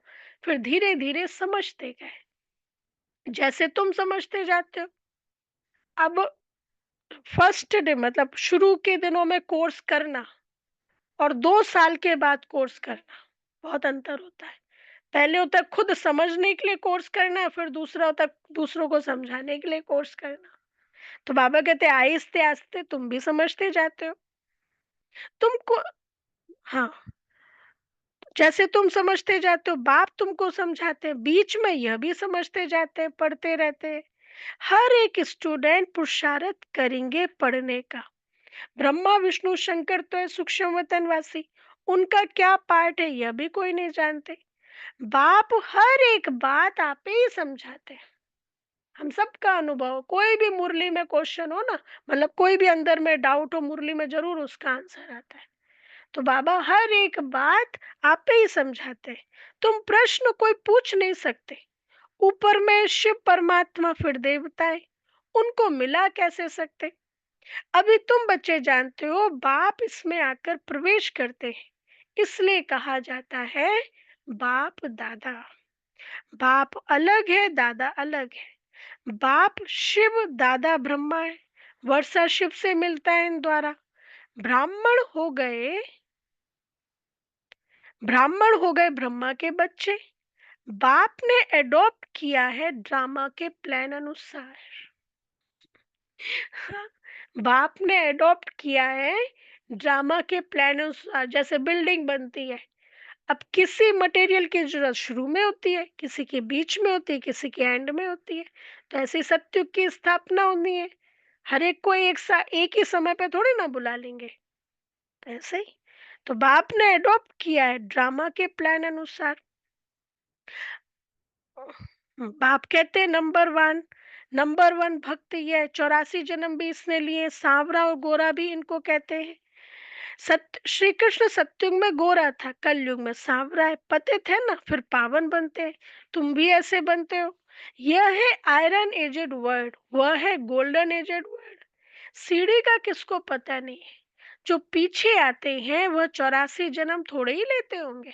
फिर धीरे धीरे समझते गए, जैसे तुम समझते जाते हो। अब फर्स्ट डे मतलब शुरू के दिनों में कोर्स करना और 2 साल के बाद कोर्स करना, बहुत अंतर होता है। पहले होता है खुद समझने के लिए कोर्स करना, फिर दूसरा होता है दूसरों को समझाने के लिए कोर्स करना। तो बाबा कहते हैं आहिस्ते आहिस्ते तुम भी समझते जाते हो। तुमको, हाँ, जैसे तुम समझते जाते हो बाप तुमको समझाते हैं, बीच में यह भी समझते जाते हैं, पढ़ते रहते हैं। हर एक स्टूडेंट पुरुषार्थ करेंगे पढ़ने का। ब्रह्मा विष्णु शंकर तो है सूक्ष्म वतनवासी, उनका क्या पार्ट है यह भी कोई नहीं जानते। बाप हर एक बात आप ही समझाते हैं। हम सबका अनुभव, कोई भी मुरली में क्वेश्चन हो ना, मतलब कोई भी अंदर में डाउट हो, मुरली में जरूर उसका आंसर आता है। तो बाबा हर एक बात आप ही समझाते हैं। तुम प्रश्न कोई पूछ नहीं सकते। ऊपर में शिव परमात्मा फिर देवताएं, उनको मिला कैसे सकते? अभी तुम बच्चे जानते हो बाप इसमें आकर प्रवेश करते हैं, इसलिए कहा जाता है बाप दादा। बाप अलग है, दादा अलग है। बाप शिव, दादा ब्रह्मा है। वर्षा शिव से मिलता है इन द्वारा। ब्राह्मण हो गए, ब्राह्मण हो गए ब्रह्मा के बच्चे। बाप ने एडॉप्ट किया है ड्रामा के प्लान अनुसार। बाप ने एडॉप्ट किया है ड्रामा के प्लान अनुसार। जैसे बिल्डिंग बनती है, अब किसी मटेरियल की जरूरत शुरू में होती है, किसी के बीच में होती है, किसी के एंड में होती है। तो ऐसे सत्युग की स्थापना होनी है। हर एक को एक ही समय पे थोड़ी ना बुला लेंगे। तो ऐसे ही तो बाप ने एडॉप्ट किया है ड्रामा के प्लान अनुसार। बाप कहते हैं नंबर वन भक्त ये है। 84 जन्म भी इसने लिए। सांवरा और गोरा भी इनको कहते हैं। सत्य श्री कृष्ण सत्युग में गोरा था, कलयुग में सांवरा है। पतित है ना, फिर पावन बनते हैं। तुम भी ऐसे बनते हो। यह है आयरन एजेड वर्ड, वह है गोल्डन एजेड वर्ड। सीढ़ी का किसको पता नहीं है। जो पीछे आते हैं वह 84 जन्म थोड़े ही लेते होंगे,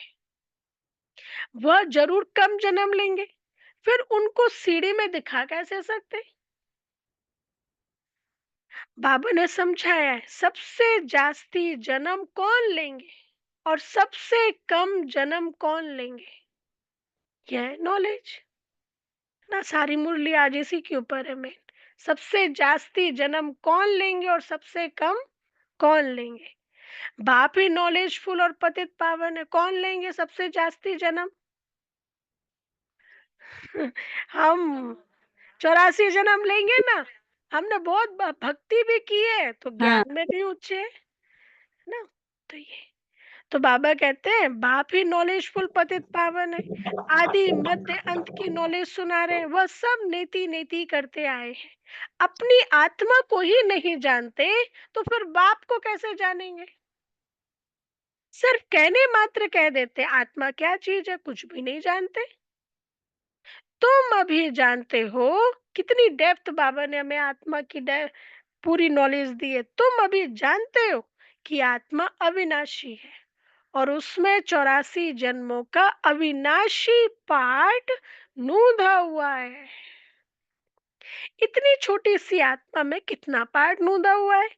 वह जरूर कम जन्म लेंगे। फिर उनको सीढ़ी में दिखा कैसे सकते? बाबा ने समझाया है सबसे जास्ती जन्म कौन लेंगे और सबसे कम जन्म कौन लेंगे, यह है नॉलेज ना। सारी मुरली आज इसी के ऊपर है मेन। सबसे जास्ती जन्म कौन लेंगे और सबसे कम कौन लेंगे। बाप ही नॉलेजफुल और पतित पावन है, कौन लेंगे सबसे जास्ती जन्म? हम 84 जन्म लेंगे ना। हमने बहुत भक्ति भी की है तो हाँ। ज्ञान में भी ऊंचे है ना। तो ये तो बाबा कहते हैं बाप ही नॉलेजफुल पतित पावन है, आदि मध्य अंत की नॉलेज सुना रहे हैं, वह सब नेति नेति करते आए हैं, अपनी आत्मा को ही नहीं जानते तो फिर बाप को कैसे जानेंगे। सिर्फ कहने मात्र कह देते आत्मा क्या चीज है, कुछ भी नहीं जानते। तुम अभी जानते हो, कितनी डेप्थ बाबा ने हमें आत्मा की पूरी नॉलेज दी है। तुम अभी जानते हो कि आत्मा अविनाशी है और उसमें 84 जन्मों का अविनाशी पार्ट नूंधा हुआ है। इतनी छोटी सी आत्मा में कितना पार्ट नूंधा हुआ है।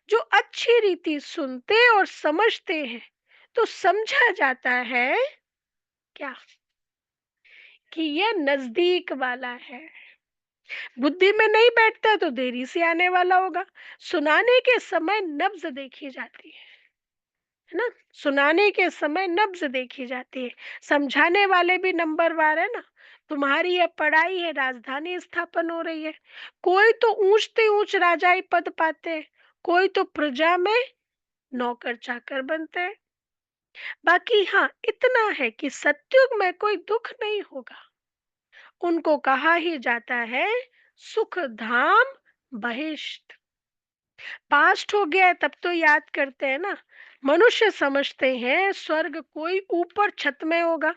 जो अच्छी रीति सुनते और समझते हैं तो समझा जाता है क्या कि यह नजदीक वाला है। बुद्धि में नहीं बैठता है तो देरी से आने वाला होगा। सुनाने के समय नब्ज देखी जाती है ना, सुनाने के समय नब्ज देखी जाती है। समझाने वाले भी नंबरवार है ना। तुम्हारी यह पढ़ाई है, राजधानी स्थापन हो रही है। कोई तो ऊंचते ऊंच राजाई पद पाते हैं, कोई तो प्रजा में नौकर चाकर बनते हैं। बाकी हाँ इतना है कि सत्युग में कोई दुख नहीं होगा। उनको कहा ही जाता है सुख धाम बहिष्ठ। पास्ट हो गया है तब तो याद करते हैं ना। मनुष्य समझते हैं स्वर्ग कोई ऊपर छत में होगा,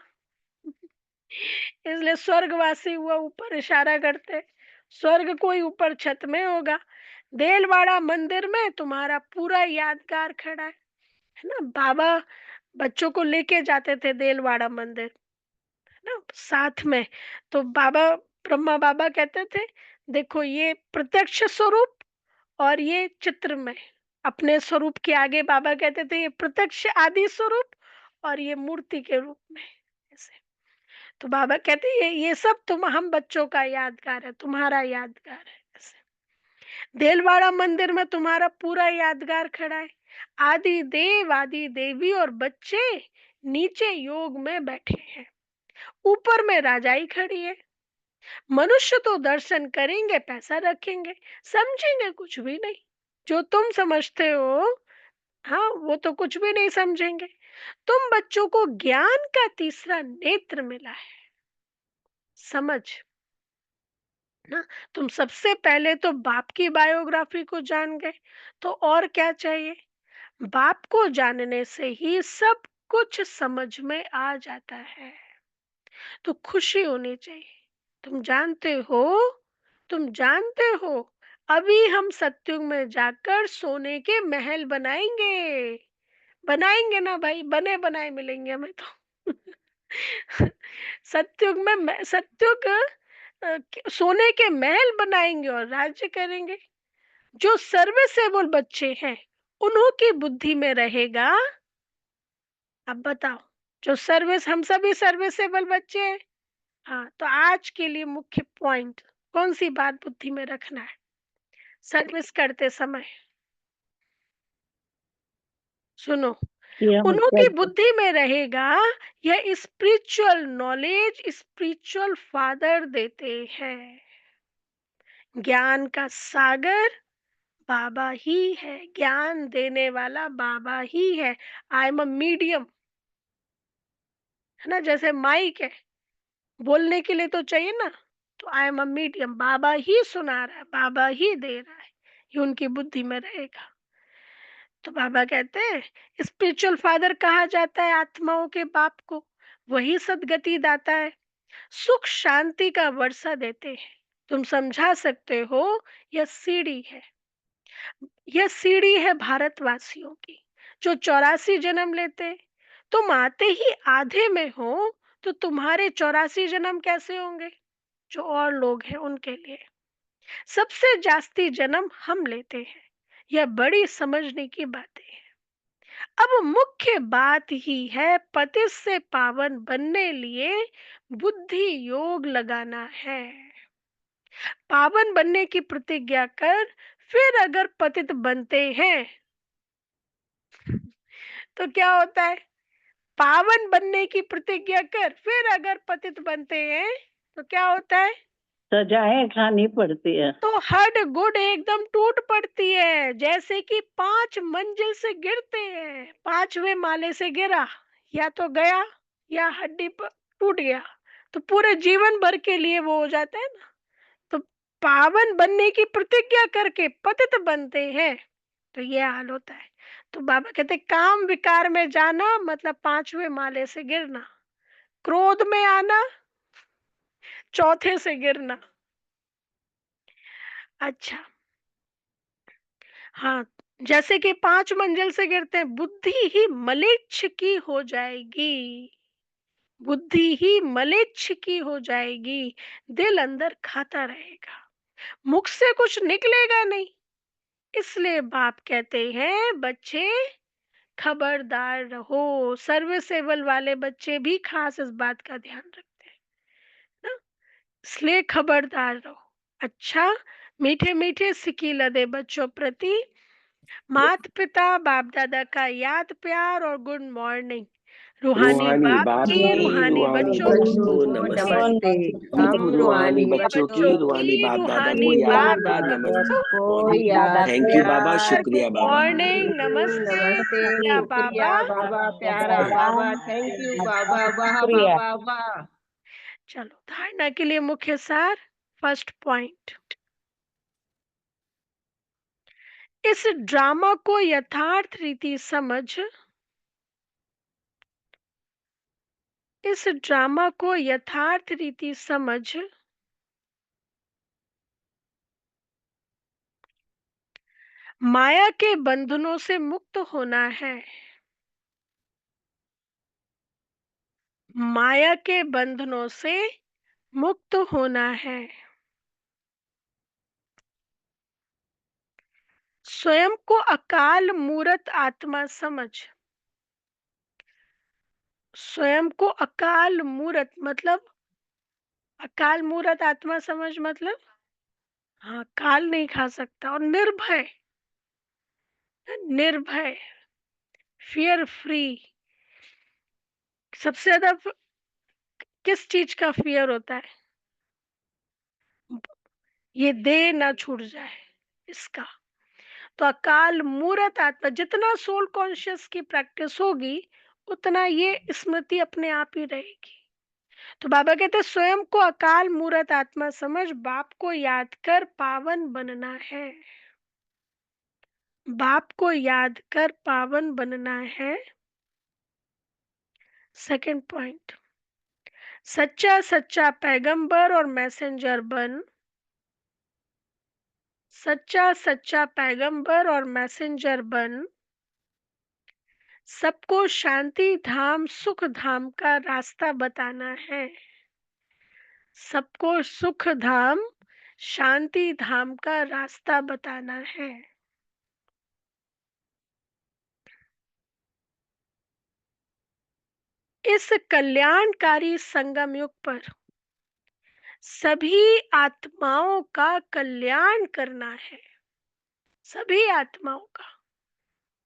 इसलिए स्वर्गवासी हुआ ऊपर इशारा करते। स्वर्ग कोई ऊपर छत में होगा। देलवाड़ा मंदिर में तुम्हारा पूरा यादगार खड़ा है ना। बाबा बच्चों को लेके जाते थे देलवाड़ा मंदिर ना साथ में। तो बाबा ब्रह्मा बाबा कहते थे देखो ये प्रत्यक्ष स्वरूप और ये चित्र में। अपने स्वरूप के आगे बाबा कहते थे ये प्रत्यक्ष आदि स्वरूप और ये मूर्ति के रूप में ऐसे। तो बाबा कहते ये सब तुम हम बच्चों का यादगार है, तुम्हारा यादगार है ऐसे। देलवाड़ा मंदिर में तुम्हारा पूरा यादगार खड़ा है। आदि देव आदि देवी और बच्चे नीचे योग में बैठे हैं, ऊपर में राजाई खड़ी है। मनुष्य तो दर्शन करेंगे, पैसा रखेंगे, समझेंगे कुछ भी नहीं। जो तुम समझते हो हाँ वो तो कुछ भी नहीं समझेंगे। तुम बच्चों को ज्ञान का तीसरा नेत्र मिला है, समझ ना। तुम सबसे पहले तो बाप की बायोग्राफी को जान गए, तो और क्या चाहिए। बाप को जानने से ही सब कुछ समझ में आ जाता है। तो खुशी होनी चाहिए। तुम जानते हो, तुम जानते हो अभी हम सत्युग में जाकर सोने के महल बनाएंगे। बनाएंगे ना भाई, बने बनाए मिलेंगे हमें तो। सत्युग में सत्युग सोने के महल बनाएंगे और राज्य करेंगे। जो सर्विसेबल बच्चे हैं उन्हों की बुद्धि में रहेगा। अब बताओ, जो सर्विस हम सभी सर्विसेबल बच्चे हैं। हाँ तो आज के लिए मुख्य पॉइंट कौन सी बात बुद्धि में रखना है सर्विस करते समय। सुनो, कि हम उन्हों की क्या बुद्धि में रहेगा यह स्पिरिचुअल नॉलेज स्पिरिचुअल फादर देते हैं। ज्ञान का सागर बाबा ही है, ज्ञान देने वाला बाबा ही है। आई एम अ मीडियम, है ना, जैसे माइक है बोलने के लिए तो चाहिए ना। तो आई एम अ मीडियम, बाबा ही सुना रहा है, बाबा ही दे रहा है, ये उनकी बुद्धि में रहेगा। तो बाबा कहते हैं स्पिरिचुअल फादर कहा जाता है आत्माओं के बाप को। वही सदगति दाता है, सुख शांति का वर्षा देते हैं। तुम समझा सकते हो यह सीढ़ी है, यह सीढ़ी है भारतवासियों की जो 84 जन्म लेते। तुम आते ही आधे में हो तो तुम्हारे 84 जन्म कैसे होंगे जो और लोग हैं उनके लिए। सबसे जास्ती जन्म हम लेते हैं, यह बड़ी समझने की बातें हैं। अब मुख्य बात ही है पतित से पावन बनने लिए बुद्धि योग लगाना है। पावन बनने की प्रतिज्ञा कर फिर अगर पतित बनते हैं तो क्या होता है। पावन बनने की प्रतिज्ञा कर फिर अगर पतित बनते हैं तो क्या होता है। सजाएं खानी पड़ती है। तो हड गुड एकदम टूट पड़ती है, जैसे कि 5 मंजिल से गिरते हैं, 5वें माले से गिरा, या तो गया या हड्डी पर टूट गया, तो पूरे जीवन भर के लिए वो हो जाता है ना। तो पावन बनने की प्रतिज्ञा करके पतित बनते हैं, तो ये हाल होता है। तो बाबा कहते काम विकार में जाना मतलब 5वें माले से गिरना, क्रोध में आना चौथे से गिरना। अच्छा, हाँ, जैसे कि 5 मंजिल से गिरते हैं, बुद्धि ही मलेच्छ की हो जाएगी, बुद्धि ही मलेच्छ की हो जाएगी, दिल अंदर खाता रहेगा, मुख से कुछ निकलेगा नहीं। इसलिए बाप कहते हैं बच्चे खबरदार रहो। सर्विसेबल वाले बच्चे भी खास इस बात का ध्यान रखते हैं ना, इसलिए खबरदार रहो। अच्छा, मीठे मीठे सिकी लदे बच्चों प्रति मात पिता बाप दादा का याद प्यार और गुड मॉर्निंग। रूहानी रूहानी बाप बाप की की रूहानी रूहानी बच्चों बच्चों को को नमस्ते। नमस्ते। नमस्ते। हम रूहानी रूहानी बच्चों की बच्चों रूहानी की बाप दादा को रूहानी याद बाप प्यार बाप दादा नमस्ते। को को मॉर्निंग। याद थैंक यू बाबा, प्यार गुड शुक्रिया बाबा। मॉर्निंग, नमस्ते नमस्ते। प्रिया शुक्रिया बाबा। बाबा, प्यारा बाबा, थैंक यू बाबा, वाह वाह शुक्रिया। वाह वाह। चलो धारणा के लिए मुख्य सार। फर्स्ट पॉइंट, इस ड्रामा को यथार्थ रीति समझ, इस ड्रामा को यथार्थ रीति समझ माया के बंधनों से मुक्त होना है, माया के बंधनों से मुक्त होना है। स्वयं को अकाल मूर्त आत्मा समझ, स्वयं को अकाल मूर्त मतलब, अकाल मूर्त आत्मा समझ मतलब, हाँ, काल नहीं खा सकता, और निर्भय, निर्भय, फियर फ्री। सबसे ज्यादा किस चीज का फियर होता है? ये देह ना छूट जाए इसका। तो अकाल मूर्त आत्मा, जितना सोल कॉन्शियस की प्रैक्टिस होगी उतना ये स्मृति अपने आप ही रहेगी। तो बाबा कहते हैं स्वयं को अकाल मूर्त आत्मा समझ, बाप को याद कर पावन बनना है, बाप को याद कर पावन बनना है। सेकंड पॉइंट, सच्चा सच्चा पैगंबर और मैसेंजर बन, सच्चा सच्चा पैगंबर और मैसेंजर बन, सबको शांति धाम सुख धाम का रास्ता बताना है, सबको सुख धाम शांति धाम का रास्ता बताना है। इस कल्याणकारी संगम युग पर सभी आत्माओं का कल्याण करना है, सभी आत्माओं का।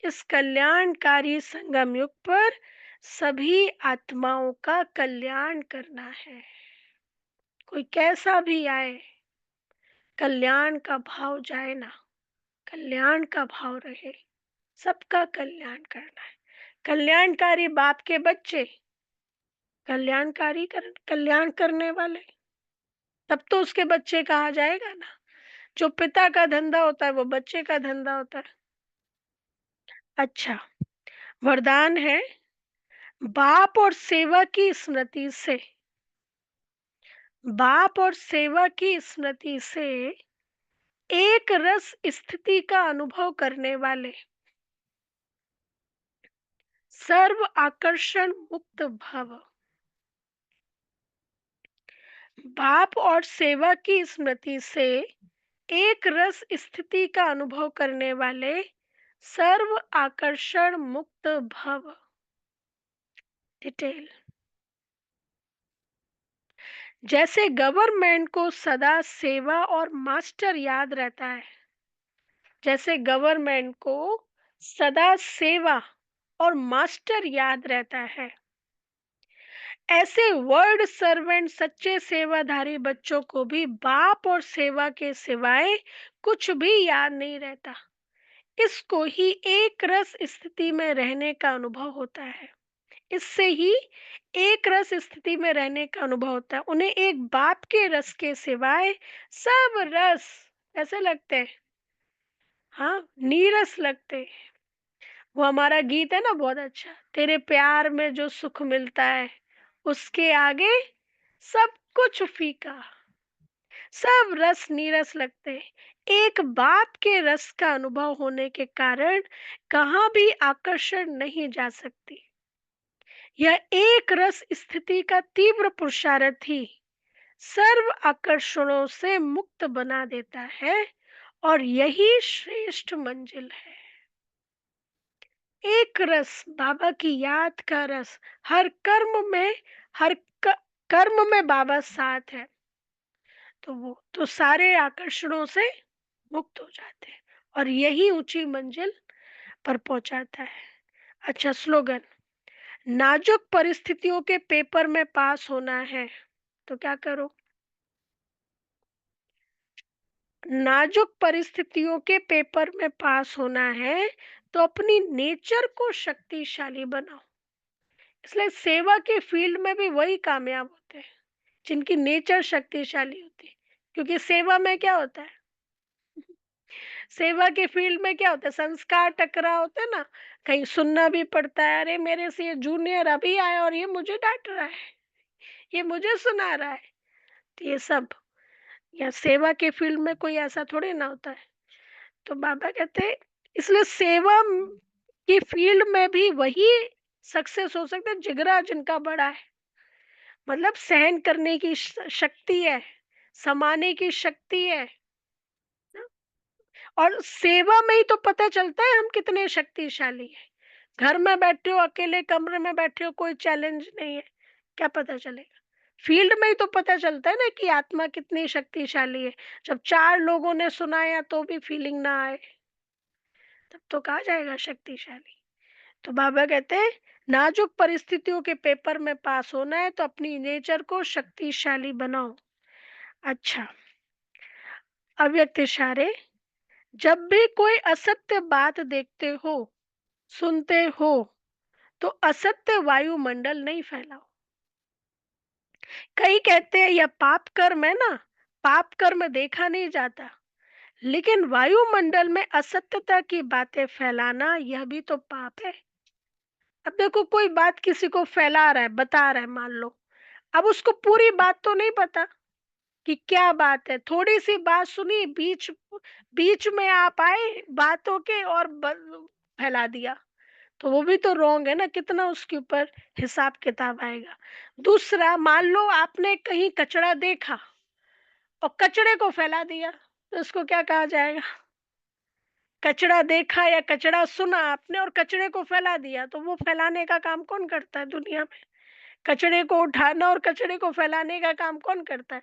इस कल्याणकारी संगम युग पर सभी आत्माओं का कल्याण करना है। कोई कैसा भी आए, कल्याण का भाव जाए ना, कल्याण का भाव रहे, सबका कल्याण करना है। कल्याणकारी बाप के बच्चे कल्याण करने वाले, तब तो उसके बच्चे कहा जाएगा ना। जो पिता का धंधा होता है वो बच्चे का धंधा होता है। अच्छा, वरदान है, बाप और सेवा की स्मृति से, बाप और सेवा की स्मृति से एक रस स्थिति का अनुभव करने वाले, सर्व आकर्षण मुक्त भव, बाप और सेवा की स्मृति से एक रस स्थिति का अनुभव करने वाले, सर्व आकर्षण मुक्त भव। डिटेल, जैसे गवर्नमेंट को सदा सेवा और मास्टर याद रहता है, जैसे गवर्नमेंट को सदा सेवा और मास्टर याद रहता है, ऐसे वर्ड सर्वेंट सच्चे सेवाधारी बच्चों को भी बाप और सेवा के सिवाय कुछ भी याद नहीं रहता। इसको ही एक रस स्थिति में रहने का अनुभव होता है। इससे ही एक रस स्थिति में रहने का अनुभव होता है। उन्हें एक बाप के रस के सिवाय सब रस ऐसे लगते हैं, हाँ, नीरस लगते हैं। वो हमारा गीत है ना बहुत अच्छा, तेरे प्यार में जो सुख मिलता है उसके आगे सब कुछ फीका, सब रस नीरस लगते हैं। एक बाप के रस का अनुभव होने के कारण कहाँ भी आकर्षण नहीं जा सकती। यह एक रस स्थिति का तीव्र पुरुषार्थ ही सर्व आकर्षणों से मुक्त बना देता है और यही श्रेष्ठ मंजिल है। एक रस, बाबा की याद का रस, हर कर्म में, हर कर्म में बाबा साथ है, तो वो तो सारे आकर्षणों से मुक्त हो जाते हैं और यही ऊंची मंजिल पर पहुंचाता है। अच्छा स्लोगन, नाजुक परिस्थितियों के पेपर में पास होना है तो क्या करो? नाजुक परिस्थितियों के पेपर में पास होना है तो अपनी नेचर को शक्तिशाली बनाओ। इसलिए सेवा के फील्ड में भी वही कामयाब होते हैं जिनकी नेचर शक्तिशाली होती है। क्योंकि सेवा में क्या होता है, सेवा के फील्ड में क्या होता है, संस्कार टकरा होते हैं ना। कहीं सुनना भी पड़ता है, अरे मेरे से ये जूनियर अभी आया और ये मुझे डांट रहा है, ये मुझे सुना रहा है। तो ये सब, या सेवा के फील्ड में कोई ऐसा थोड़ी ना होता है। तो बाबा कहते हैं इसलिए सेवा की फील्ड में भी वही सक्सेस हो सकता है जिगरा जिनका बड़ा है, मतलब सहन करने की शक्ति है, समाने की शक्ति है ना? और सेवा में ही तो पता चलता है हम कितने शक्तिशाली हैं। घर में बैठे हो, अकेले कमरे में बैठे हो, कोई चैलेंज नहीं है, क्या पता चलेगा? फील्ड में ही तो पता चलता है ना कि आत्मा कितनी शक्तिशाली है। जब चार लोगों ने सुनाया तो भी फीलिंग ना आए, तब तो कहा जाएगा शक्तिशाली। तो बाबा कहते हैं नाजुक परिस्थितियों के पेपर में पास होना है तो अपनी नेचर को शक्तिशाली बनाओ। अच्छा, अव्यक्त इशारे, जब भी कोई असत्य बात देखते हो, सुनते हो, तो असत्य वायुमंडल नहीं फैलाओ। कई कहते हैं यह पाप कर्म है ना, पाप कर्म देखा नहीं जाता, लेकिन वायुमंडल में असत्यता की बातें फैलाना यह भी तो पाप है। अब देखो कोई बात किसी को फैला रहा है, बता रहा है, मान लो, अब उसको पूरी बात तो नहीं पता कि क्या बात है, थोड़ी सी बात सुनी, बीच बीच में आप आए बातों के और फैला दिया, तो वो भी तो रॉन्ग है ना, कितना उसके ऊपर हिसाब किताब आएगा। दूसरा, मान लो आपने कहीं कचरा देखा और कचरे को फैला दिया, तो इसको क्या कहा जाएगा? कचरा देखा या कचरा सुना आपने और कचरे को फैला दिया, तो वो फैलाने का काम कौन करता है दुनिया में? कचरे को उठाना और कचरे को फैलाने का काम कौन करता है?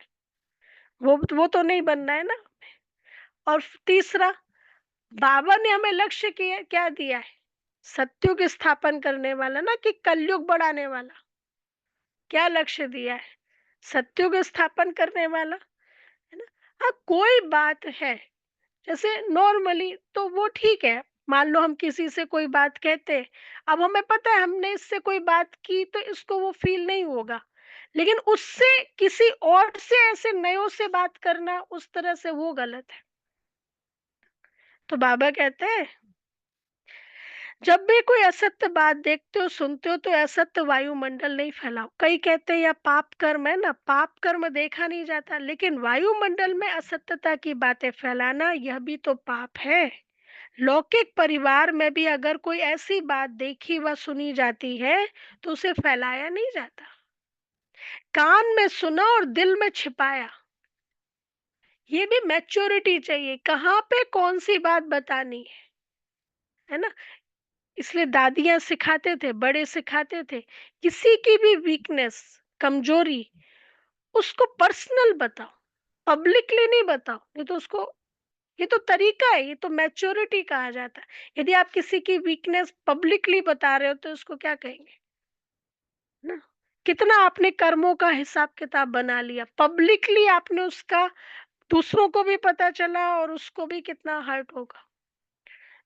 वो तो नहीं बनना है ना। और तीसरा, बाबा ने हमें लक्ष्य किया क्या दिया है? सत्युग स्थापन करने वाला ना, कि कलयुग बढ़ाने वाला? क्या लक्ष्य दिया है? सत्युग स्थापन करने वाला, है ना? हाँ, कोई बात है जैसे नॉर्मली तो वो ठीक है। मान लो हम किसी से कोई बात कहते हैं, अब हमें पता है हमने इससे कोई बात की तो इसको वो फील नहीं होगा, लेकिन उससे किसी और से ऐसे नयों से बात करना उस तरह से वो गलत है। तो बाबा कहते हैं जब भी कोई असत्य बात देखते हो, सुनते हो, तो असत्य वायुमंडल नहीं फैलाओ। कई कहते हैं यह पाप कर्म है ना, पाप कर्म देखा नहीं जाता, लेकिन वायुमंडल में असत्यता की बातें फैलाना यह भी तो पाप है। लौकिक परिवार में भी अगर कोई ऐसी बात देखी व सुनी जाती है तो उसे फैलाया नहीं जाता, कान में सुना और दिल में छिपाया। ये भी मैच्योरिटी चाहिए, कहाँ पे कौन सी बात बतानी है ना? इसलिए दादियां सिखाते थे, बड़े सिखाते थे, किसी की भी वीकनेस, कमजोरी, उसको पर्सनल बताओ, पब्लिकली नहीं बताओ। नहीं तो उसको, ये तो तरीका है, ये तो मैच्योरिटी कहा जाता है। यदि आप किसी की वीकनेस पब्लिकली बता रहे हो तो उसको क्या कहेंगे ना? कितना आपने कर्मों का हिसाब किताब बना लिया, पब्लिकली आपने उसका, दूसरों को भी पता चला और उसको भी कितना हर्ट होगा।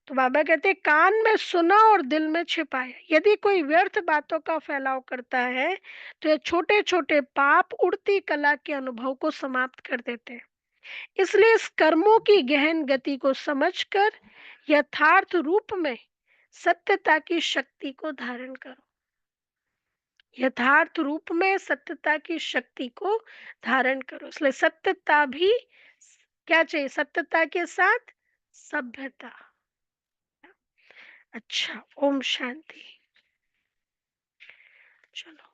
तो बाबा कहते हैं कान में सुना और दिल में छिपाया। यदि कोई व्यर्थ बातों का फैलाव करता है तो ये छोटे छोटे पाप उड़ती कला के अनुभव को समाप्त कर देते हैं। इसलिए इस कर्मों की गहन गति को समझकर यथार्थ रूप में सत्यता की शक्ति को धारण करो। यथार्थ रूप में सत्यता की शक्ति को धारण करो। इसलिए सत्यता भी क्या चाहिए, सत्यता के साथ सभ्यता। अच्छा, ओम शांति। चलो।